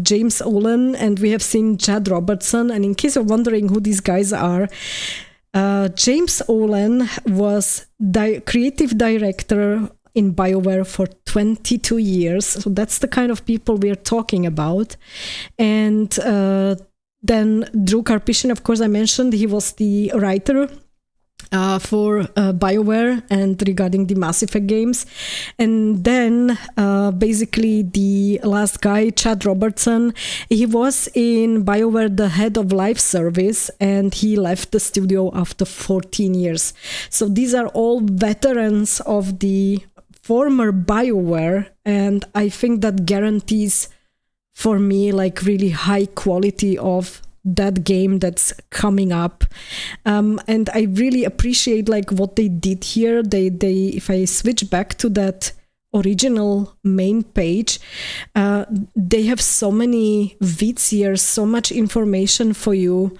James Olin and we have seen Chad Robertson, and in case you're wondering who these guys are, James Olin was creative director in BioWare for 22 years, so that's the kind of people we're talking about. And then Drew Karpyshyn, of course, I mentioned, he was the writer for BioWare and regarding the Mass Effect games. And then basically the last guy, Chad Robertson, he was in BioWare the head of live service, and he left the studio after 14 years. So these are all veterans of the former BioWare, and I think that guarantees for me like really high quality of that game that's coming up. And I really appreciate like what they did here. They if I switch back to that original main page, they have so many vids here, so much information for you.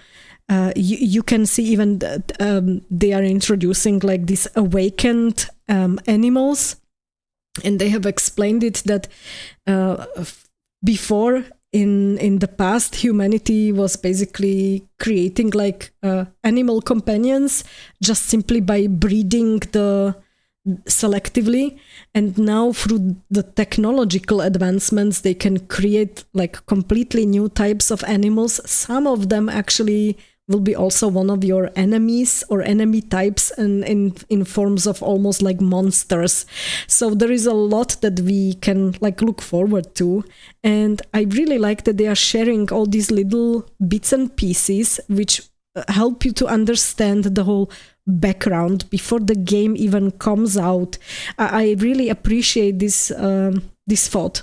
You can see even that they are introducing like these awakened animals, and they have explained it that before, in the past, humanity was basically creating like animal companions just simply by breeding the selectively, and now through the technological advancements they can create like completely new types of animals. Some of them actually will be also one of your enemies or enemy types, and in forms of almost like monsters. So there is a lot that we can like look forward to, and I really like that they are sharing all these little bits and pieces which help you to understand the whole background before the game even comes out. I really appreciate this thought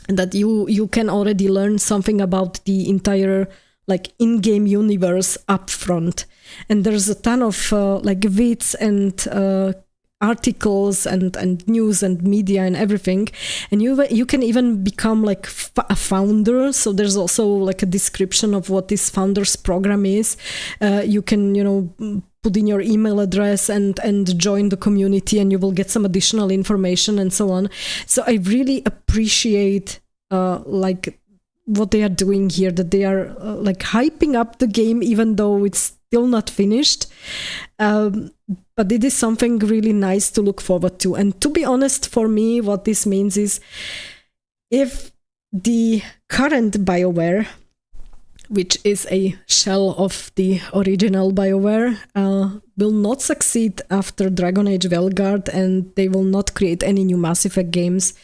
that you can already learn something about the entire like in-game universe up front. And there's a ton of like vids and articles and news and media and everything, and you can even become like a founder. So there's also like a description of what this founders program is. You can put in your email address and join the community, and you will get some additional information and so on. So I really appreciate like what they are doing here, that they are like hyping up the game even though it's still not finished. But it is something really nice to look forward to. And to be honest, for me, what this means is if the current BioWare, which is a shell of the original BioWare, will not succeed after Dragon Age Veilguard, and they will not create any new Mass Effect games,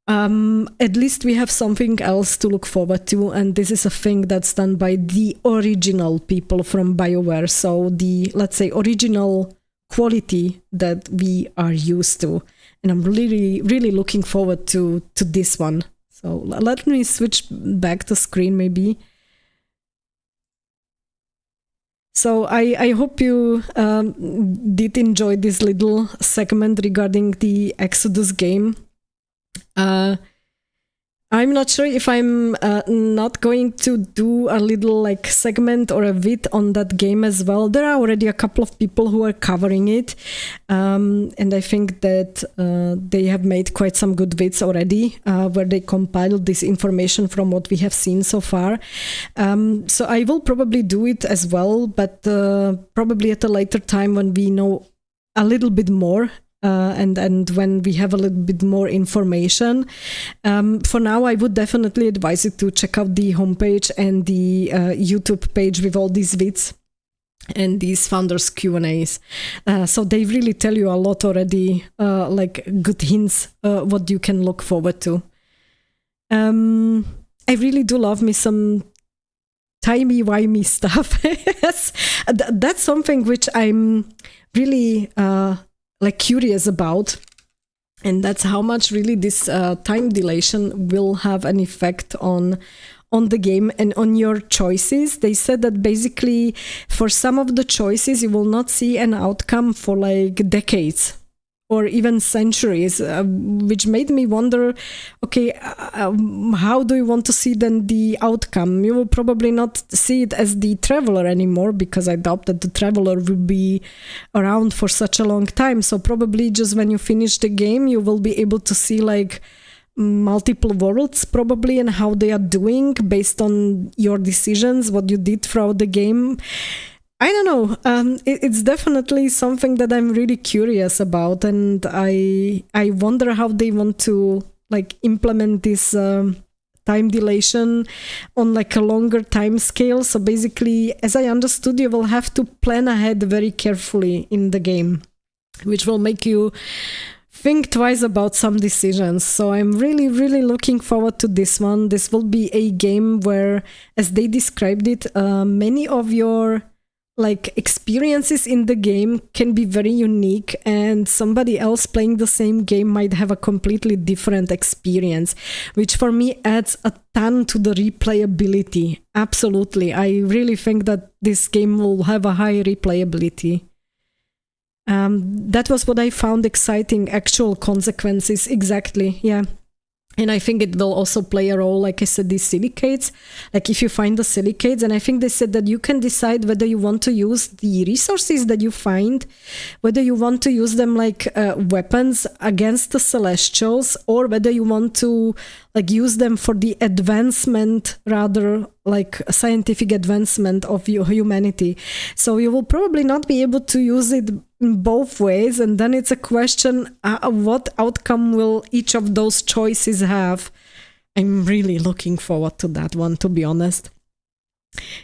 at least we have something else to look forward to, and this is a thing that's done by the original people from BioWare, so the, let's say, original quality that we are used to. And I'm really, really looking forward to this one. So let me switch back the screen maybe. So I hope you did enjoy this little segment regarding the Exodus game. I'm not sure if I'm not going to do a little like segment or a vid on that game as well. There are already a couple of people who are covering it, and I think that they have made quite some good vids already where they compiled this information from what we have seen so far. So I will probably do it as well, but probably at a later time when we know a little bit more. And when we have a little bit more information. For now, I would definitely advise you to check out the homepage and the YouTube page with all these vids and these founders Q&As. So they really tell you a lot already, like good hints, what you can look forward to. I really do love me some timey-wimey stuff. Yes, that's something which I'm really like curious about, and that's how much really this time dilation will have an effect on the game and on your choices. They said that basically for some of the choices you will not see an outcome for like decades or even centuries, which made me wonder, okay, how do you want to see then the outcome? You will probably not see it as the traveler anymore, because I doubt that the traveler will be around for such a long time. So probably just when you finish the game, you will be able to see like multiple worlds probably and how they are doing based on your decisions, what you did throughout the game. I don't know. It's definitely something that I'm really curious about, and I wonder how they want to like implement this time dilation on like a longer time scale. So basically, as I understood, you will have to plan ahead very carefully in the game, which will make you think twice about some decisions. So I'm really, really looking forward to this one. This will be a game where, as they described it, many of your like experiences in the game can be very unique, and somebody else playing the same game might have a completely different experience, which for me adds a ton to the replayability. Absolutely. I really think that this game will have a high replayability. That was what I found exciting, actual consequences. Exactly. Yeah. And I think it will also play a role, like I said, these silicates. Like if you find the silicates, and I think they said that you can decide whether you want to use the resources that you find, whether you want to use them like weapons against the Celestials, or whether you want to like use them for the advancement, rather like a scientific advancement of your humanity. So you will probably not be able to use it in both ways, and then it's a question, what outcome will each of those choices have? I'm really looking forward to that one, to be honest.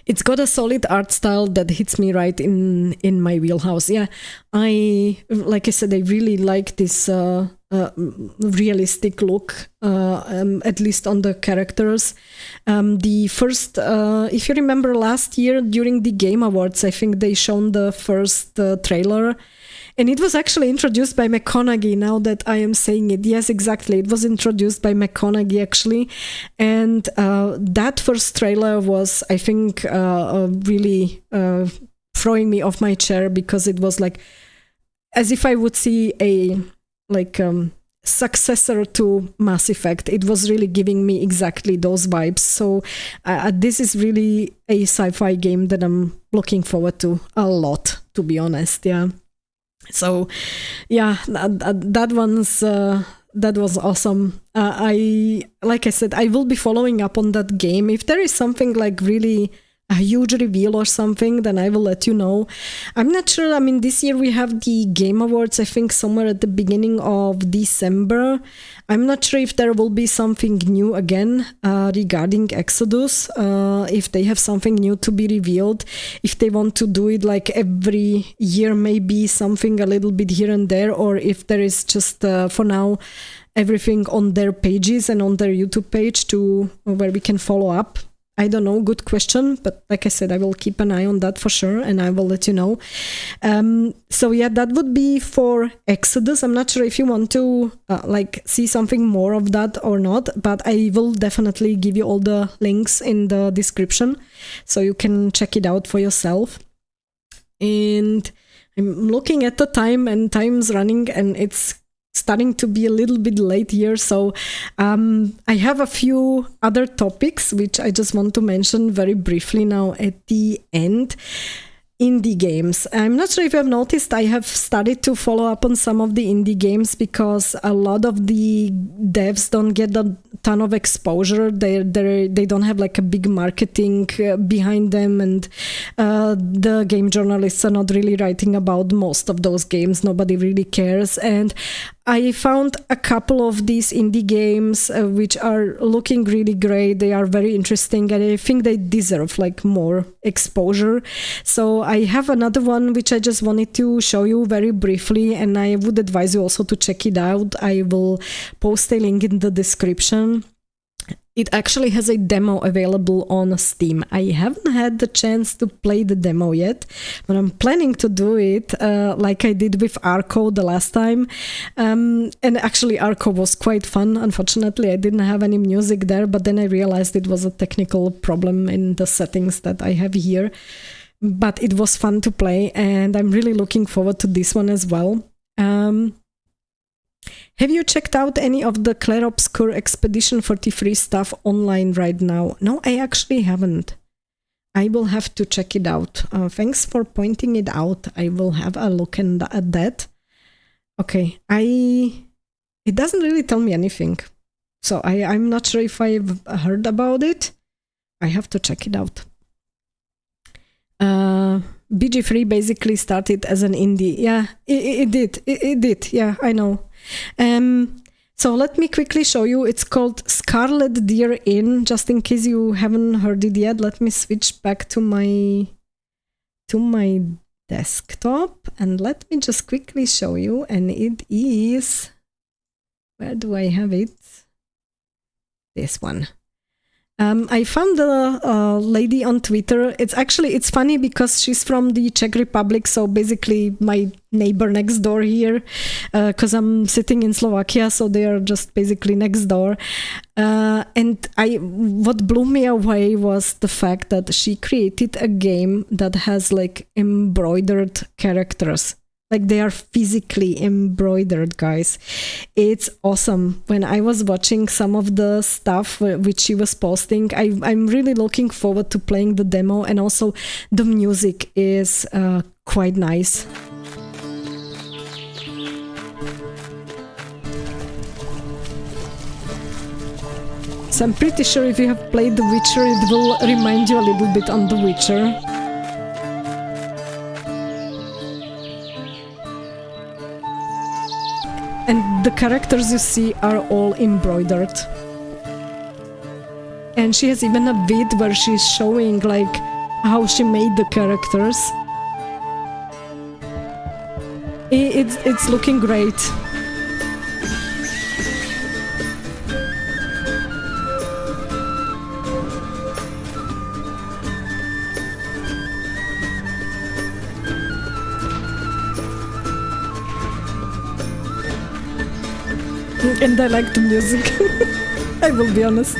It's got a solid art style that hits me right in my wheelhouse. Yeah, like I said, I really like this realistic look, at least on the characters. The first, if you remember last year during the Game Awards, I think they shown the first trailer, and it was actually introduced by McConaughey, now that I am saying it. Yes, exactly. It was introduced by McConaughey, actually. And that first trailer was, I think, really throwing me off my chair, because it was like as if I would see a successor to Mass Effect. It was really giving me exactly those vibes. So this is really a sci-fi game that I'm looking forward to a lot, to be honest. Yeah. So yeah, that was awesome. Like I said, I will be following up on that game. If there is something like really a huge reveal or something, then I will let you know. I'm not sure. I mean, this year we have the Game Awards, I think somewhere at the beginning of December. I'm not sure if there will be something new again regarding Exodus, if they have something new to be revealed, if they want to do it like every year, maybe something a little bit here and there, or if there is just for now everything on their pages and on their YouTube page to where we can follow up. I don't know, good question, but like I said, I will keep an eye on that for sure, and I will let you know. So yeah, that would be for Exodus. I'm not sure if you want to see something more of that or not, but I will definitely give you all the links in the description, so you can check it out for yourself. And I'm looking at the time, and time's running, and it's starting to be a little bit late here, so I have a few other topics which I just want to mention very briefly now at the end. indie games. I'm not sure if you have noticed, I have started to follow up on some of the indie games because a lot of the devs don't get a ton of exposure. They don't have like a big marketing behind them, and the game journalists are not really writing about most of those games. Nobody really cares. And I found a couple of these indie games which are looking really great. They are very interesting, and I think they deserve like more exposure. So I have another one which I just wanted to show you very briefly, and I would advise you also to check it out. I will post a link in the description. It actually has a demo available on Steam. I haven't had the chance to play the demo yet, but I'm planning to do it like I did with Arco the last time. And actually Arco was quite fun. Unfortunately, I didn't have any music there, but then I realized it was a technical problem in the settings that I have here. But it was fun to play, and I'm really looking forward to this one as well. Have you checked out any of the Clair Obscur Expedition 43 stuff online right now? No, I actually haven't. I will have to check it out. Thanks for pointing it out. I will have a look at that. Okay, it doesn't really tell me anything. So I'm not sure if I've heard about it. I have to check it out. BG3 basically started as an indie. Yeah, it did. It did. Yeah, I know. So let me quickly show you. It's called Scarlet Deer Inn. Just in case you haven't heard it yet, let me switch back to my desktop, and let me just quickly show you. And it is, where do I have it? This one. I found the lady on Twitter. It's funny because she's from the Czech Republic, so basically my neighbor next door here, because I'm sitting in Slovakia, so they are just basically next door. And what blew me away was the fact that she created a game that has like embroidered characters. Like they are physically embroidered, guys. It's awesome. When I was watching some of the stuff which she was posting, I'm really looking forward to playing the demo, and also the music is quite nice. So I'm pretty sure if you have played The Witcher, it will remind you a little bit on The Witcher. And the characters you see are all embroidered. And she has even a vid where she's showing like how she made the characters. It's looking great. And I like the music. I will be honest.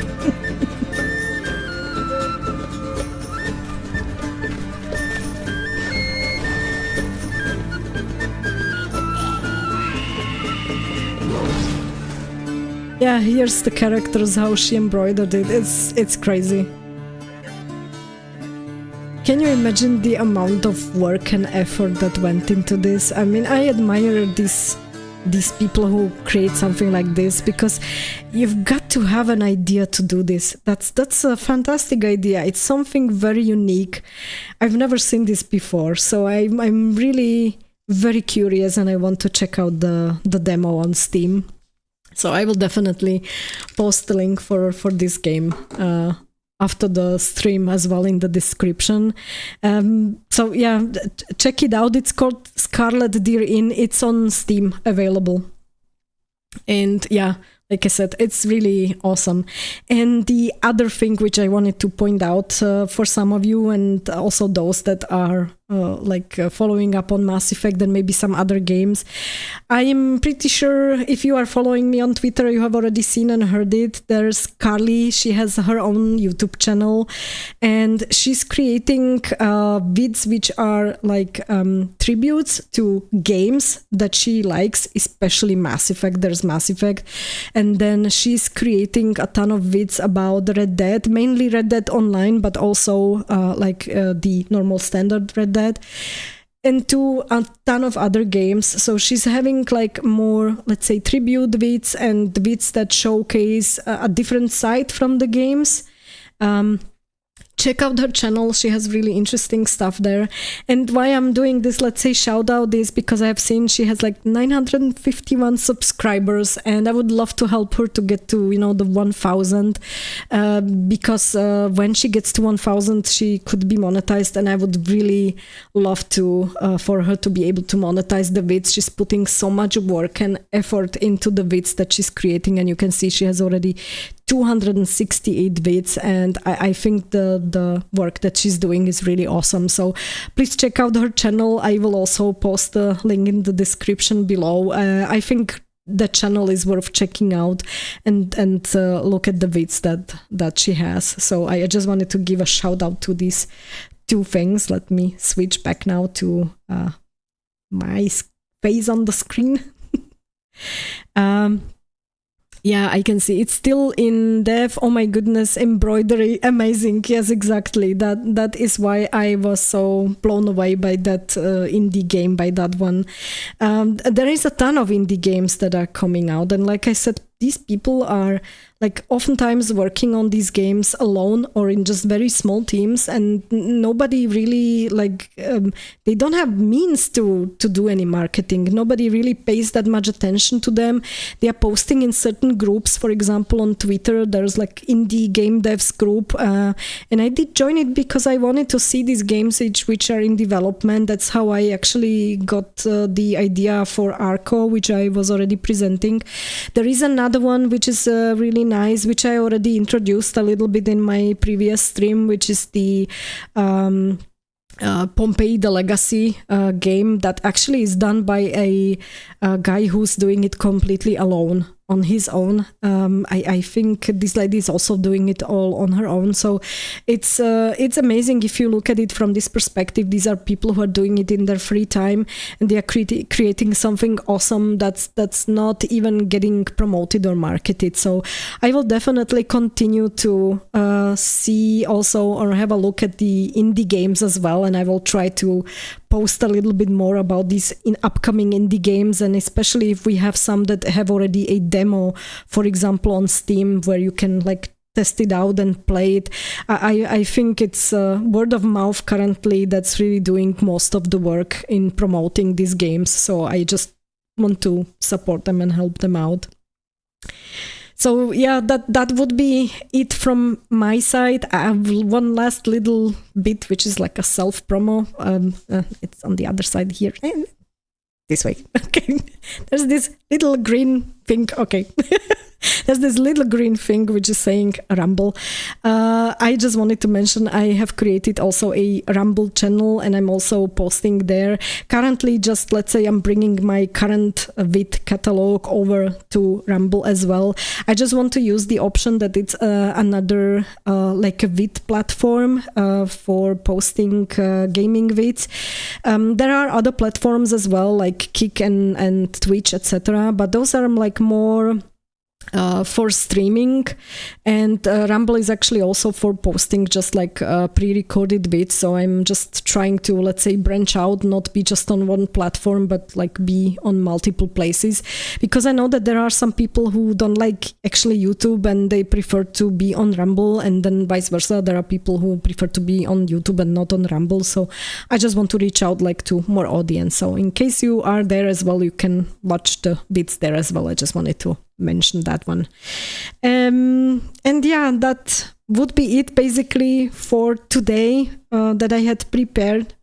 Yeah, here's the characters, how she embroidered it. It's crazy. Can you imagine the amount of work and effort that went into this? I mean, I admire these people who create something like this, because you've got to have an idea to do this. That's a fantastic idea. It's something very unique. I've never seen this before, so I'm really very curious, and I want to check out the demo on Steam. So I will definitely post the link for this game after the stream as well in the description. So yeah, check it out. It's called Scarlet Deer Inn. It's on Steam available. And yeah, like I said, it's really awesome. And the other thing which I wanted to point out for some of you, and also those that are following up on Mass Effect and maybe some other games, I am pretty sure if you are following me on Twitter, you have already seen and heard it. There's Carly. She has her own YouTube channel, and she's creating vids which are like tributes to games that she likes, especially Mass Effect. There's Mass Effect. And then she's creating a ton of vids about Red Dead, mainly Red Dead Online, but also the normal standard Red Dead. that. And to a ton of other games. So she's having like more, let's say, tribute vids and vids that showcase a different side from the games. Check out her channel. She has really interesting stuff there. And why I'm doing this, let's say, shout out is because I've seen she has like 951 subscribers, and I would love to help her to get to, the 1,000, because when she gets to 1,000, she could be monetized, and I would really love to for her to be able to monetize the vids. She's putting so much work and effort into the vids that she's creating, and you can see she has already 268 vids, and I think the work that she's doing is really awesome. So please check out her channel. I will also post the link in the description below. I think the channel is worth checking out, and look at the vids that she has. So I just wanted to give a shout out to these two things. Let me switch back now to my face on the screen. Yeah, I can see it's still in dev. Oh my goodness, embroidery, amazing. Yes, exactly. That is why I was so blown away by that indie game, by that one. There is a ton of indie games that are coming out, and like I said, these people are like oftentimes working on these games alone or in just very small teams, and nobody really they don't have means to do any marketing. Nobody really pays that much attention to them. They are posting in certain groups. For example, on Twitter, there's like indie game devs group, and I did join it because I wanted to see these games which are in development. That's how I actually got the idea for Arco, which I was already presenting. There is another one which is really nice, which I already introduced a little bit in my previous stream, which is the Pompeii the Legacy game that actually is done by a guy who's doing it completely alone, on his own. I think this lady is also doing it all on her own. So it's amazing if you look at it from this perspective. These are people who are doing it in their free time, and they are creating something awesome that's not even getting promoted or marketed. So I will definitely continue to see also, or have a look at the indie games as well, and I will try to post a little bit more about these upcoming indie games, and especially if we have some that have already a demo, for example on Steam, where you can like test it out and play it. I think it's word of mouth currently that's really doing most of the work in promoting these games, so I just want to support them and help them out. So yeah, that would be it from my side. I have one last little bit, which is like a self-promo. It's on the other side here. This way. Okay. There's this little green thing. Okay. There's this little green thing which is saying Rumble. I just wanted to mention I have created also a Rumble channel, and I'm also posting there. Currently, just let's say I'm bringing my current vid catalog over to Rumble as well. I just want to use the option that it's another like a vid platform for posting gaming vids. There are other platforms as well, like Kick and Twitch, etc. But those are like more for streaming, and Rumble is actually also for posting just like pre-recorded vids. So I'm just trying to, let's say, branch out, not be just on one platform, but like be on multiple places, because I know that there are some people who don't like actually YouTube and they prefer to be on Rumble, and then vice versa, there are people who prefer to be on YouTube and not on Rumble. So I just want to reach out like to more audience. So in case you are there as well, you can watch the vids there as well. I just wanted to mention that one. And yeah, that would be it basically for today that I had prepared.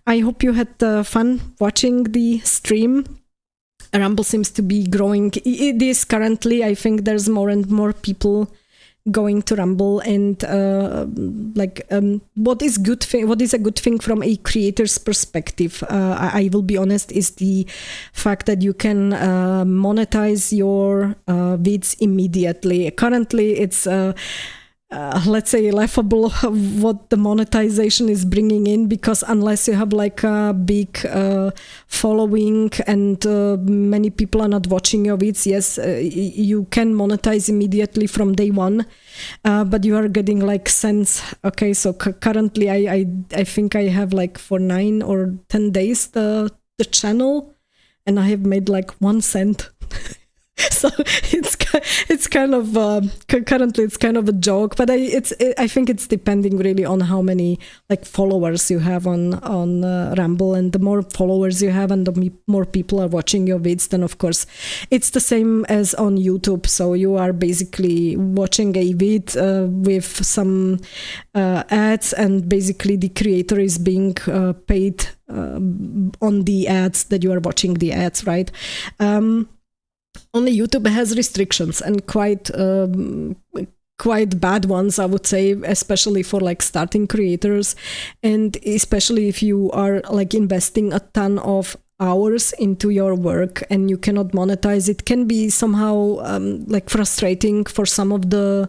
I hope you had fun watching the stream. Rumble seems to be growing. It is currently, I think there's more and more people going to Rumble, and what is a good thing from a creator's perspective, I will be honest, is the fact that you can monetize your vids immediately. Currently it's let's say laughable what the monetization is bringing in, because unless you have like a big following and many people are not watching your vids, yes, you can monetize immediately from day one, but you are getting like cents. Okay, so currently I think I have like for 9 or 10 days the channel, and I have made like 1 cent. So it's kind of currently it's kind of a joke, but I think it's depending really on how many like followers you have on Rumble, and the more followers you have and the more people are watching your vids, then of course it's the same as on YouTube. So you are basically watching a vid with some ads, and basically the creator is being paid on the ads that you are watching the ads, right? Only YouTube has restrictions, and quite bad ones, I would say, especially for like starting creators, and especially if you are like investing a ton of hours into your work and you cannot monetize. It can be somehow like frustrating for some of the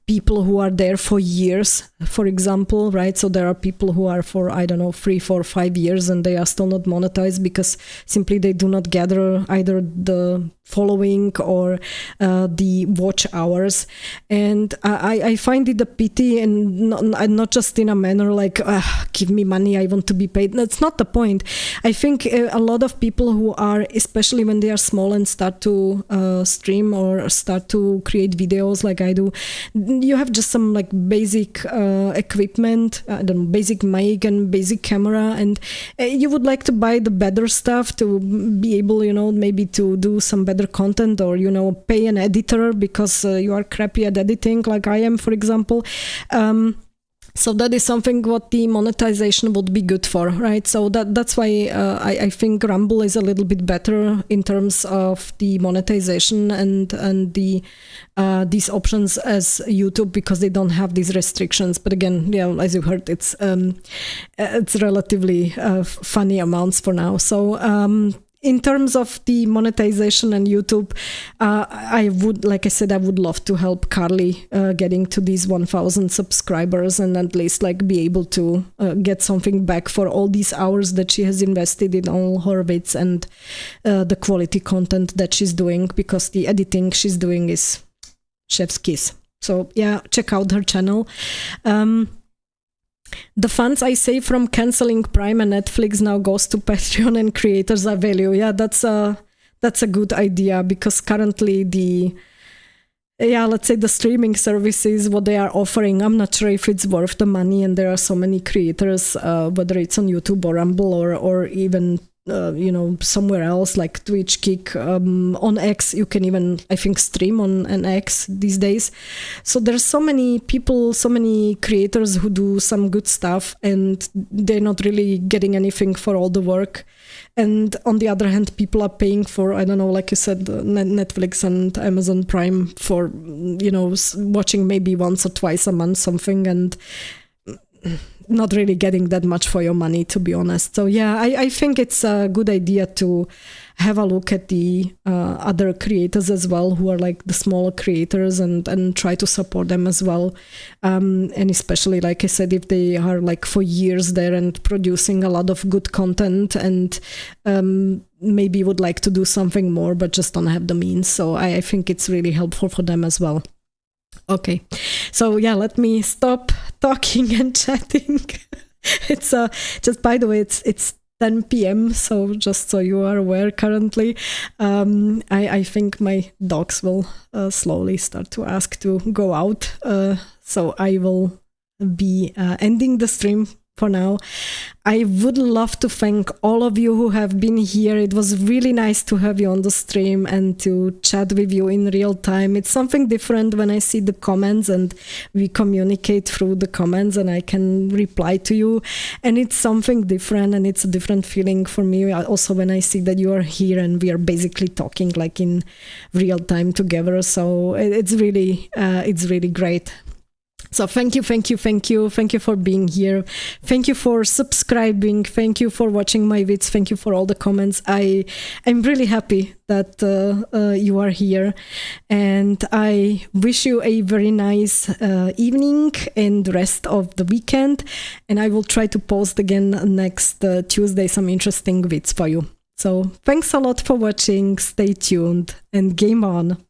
people who are there for years, for example, right? So there are people who are for, I don't know, 3, 4, 5 years, and they are still not monetized because simply they do not gather either the following or the watch hours. And I find it a pity, and not just in a manner like, give me money, I want to be paid. That's not the point. I think a lot of people who are, especially when they are small and start to stream or start to create videos like I do, you have just some like basic equipment, basic mic and basic camera, and you would like to buy the better stuff to be able, maybe to do some better content, or pay an editor because you are crappy at editing like I am, for example. So that is something what the monetization would be good for, right? So that's why I think Rumble is a little bit better in terms of the monetization and the these options as YouTube, because they don't have these restrictions. But again, yeah, as you heard, it's relatively funny amounts for now. So in terms of the monetization and YouTube, I would, like I said, I would love to help Carly getting to these 1,000 subscribers, and at least like be able to get something back for all these hours that she has invested in all her vids and the quality content that she's doing, because the editing she's doing is chef's kiss. So yeah, check out her channel. The funds I save from canceling Prime and Netflix now goes to Patreon and creators I value. Yeah, that's a good idea, because currently let's say the streaming services, what they are offering, I'm not sure if it's worth the money, and there are so many creators, whether it's on YouTube or Rumble or even somewhere else like Twitch, Kick, on X. You can even, I think, stream on an X these days. So there's so many people, so many creators who do some good stuff, and they're not really getting anything for all the work. And on the other hand, people are paying for, I don't know, like you said, Netflix and Amazon Prime for, watching maybe once or twice a month something, and not really getting that much for your money, to be honest. So yeah, I think it's a good idea to have a look at the other creators as well, who are like the smaller creators, and try to support them as well. And especially, like I said, if they are like for years there and producing a lot of good content, and maybe would like to do something more but just don't have the means. So I think it's really helpful for them as well. Okay, so yeah, let me stop talking and chatting. It's just, by the way, it's 10 p.m. So just so you are aware, currently, I think my dogs will slowly start to ask to go out. So I will be ending the stream for now. I would love to thank all of you who have been here. It was really nice to have you on the stream and to chat with you in real time. It's something different when I see the comments and we communicate through the comments and I can reply to you. And it's something different, and it's a different feeling for me also when I see that you are here and we are basically talking like in real time together. So it's really great. So thank you for being here. Thank you for subscribing. Thank you for watching my vids. Thank you for all the comments. I'm really happy that you are here, and I wish you a very nice evening and rest of the weekend. And I will try to post again next Tuesday some interesting vids for you. So thanks a lot for watching. Stay tuned and game on.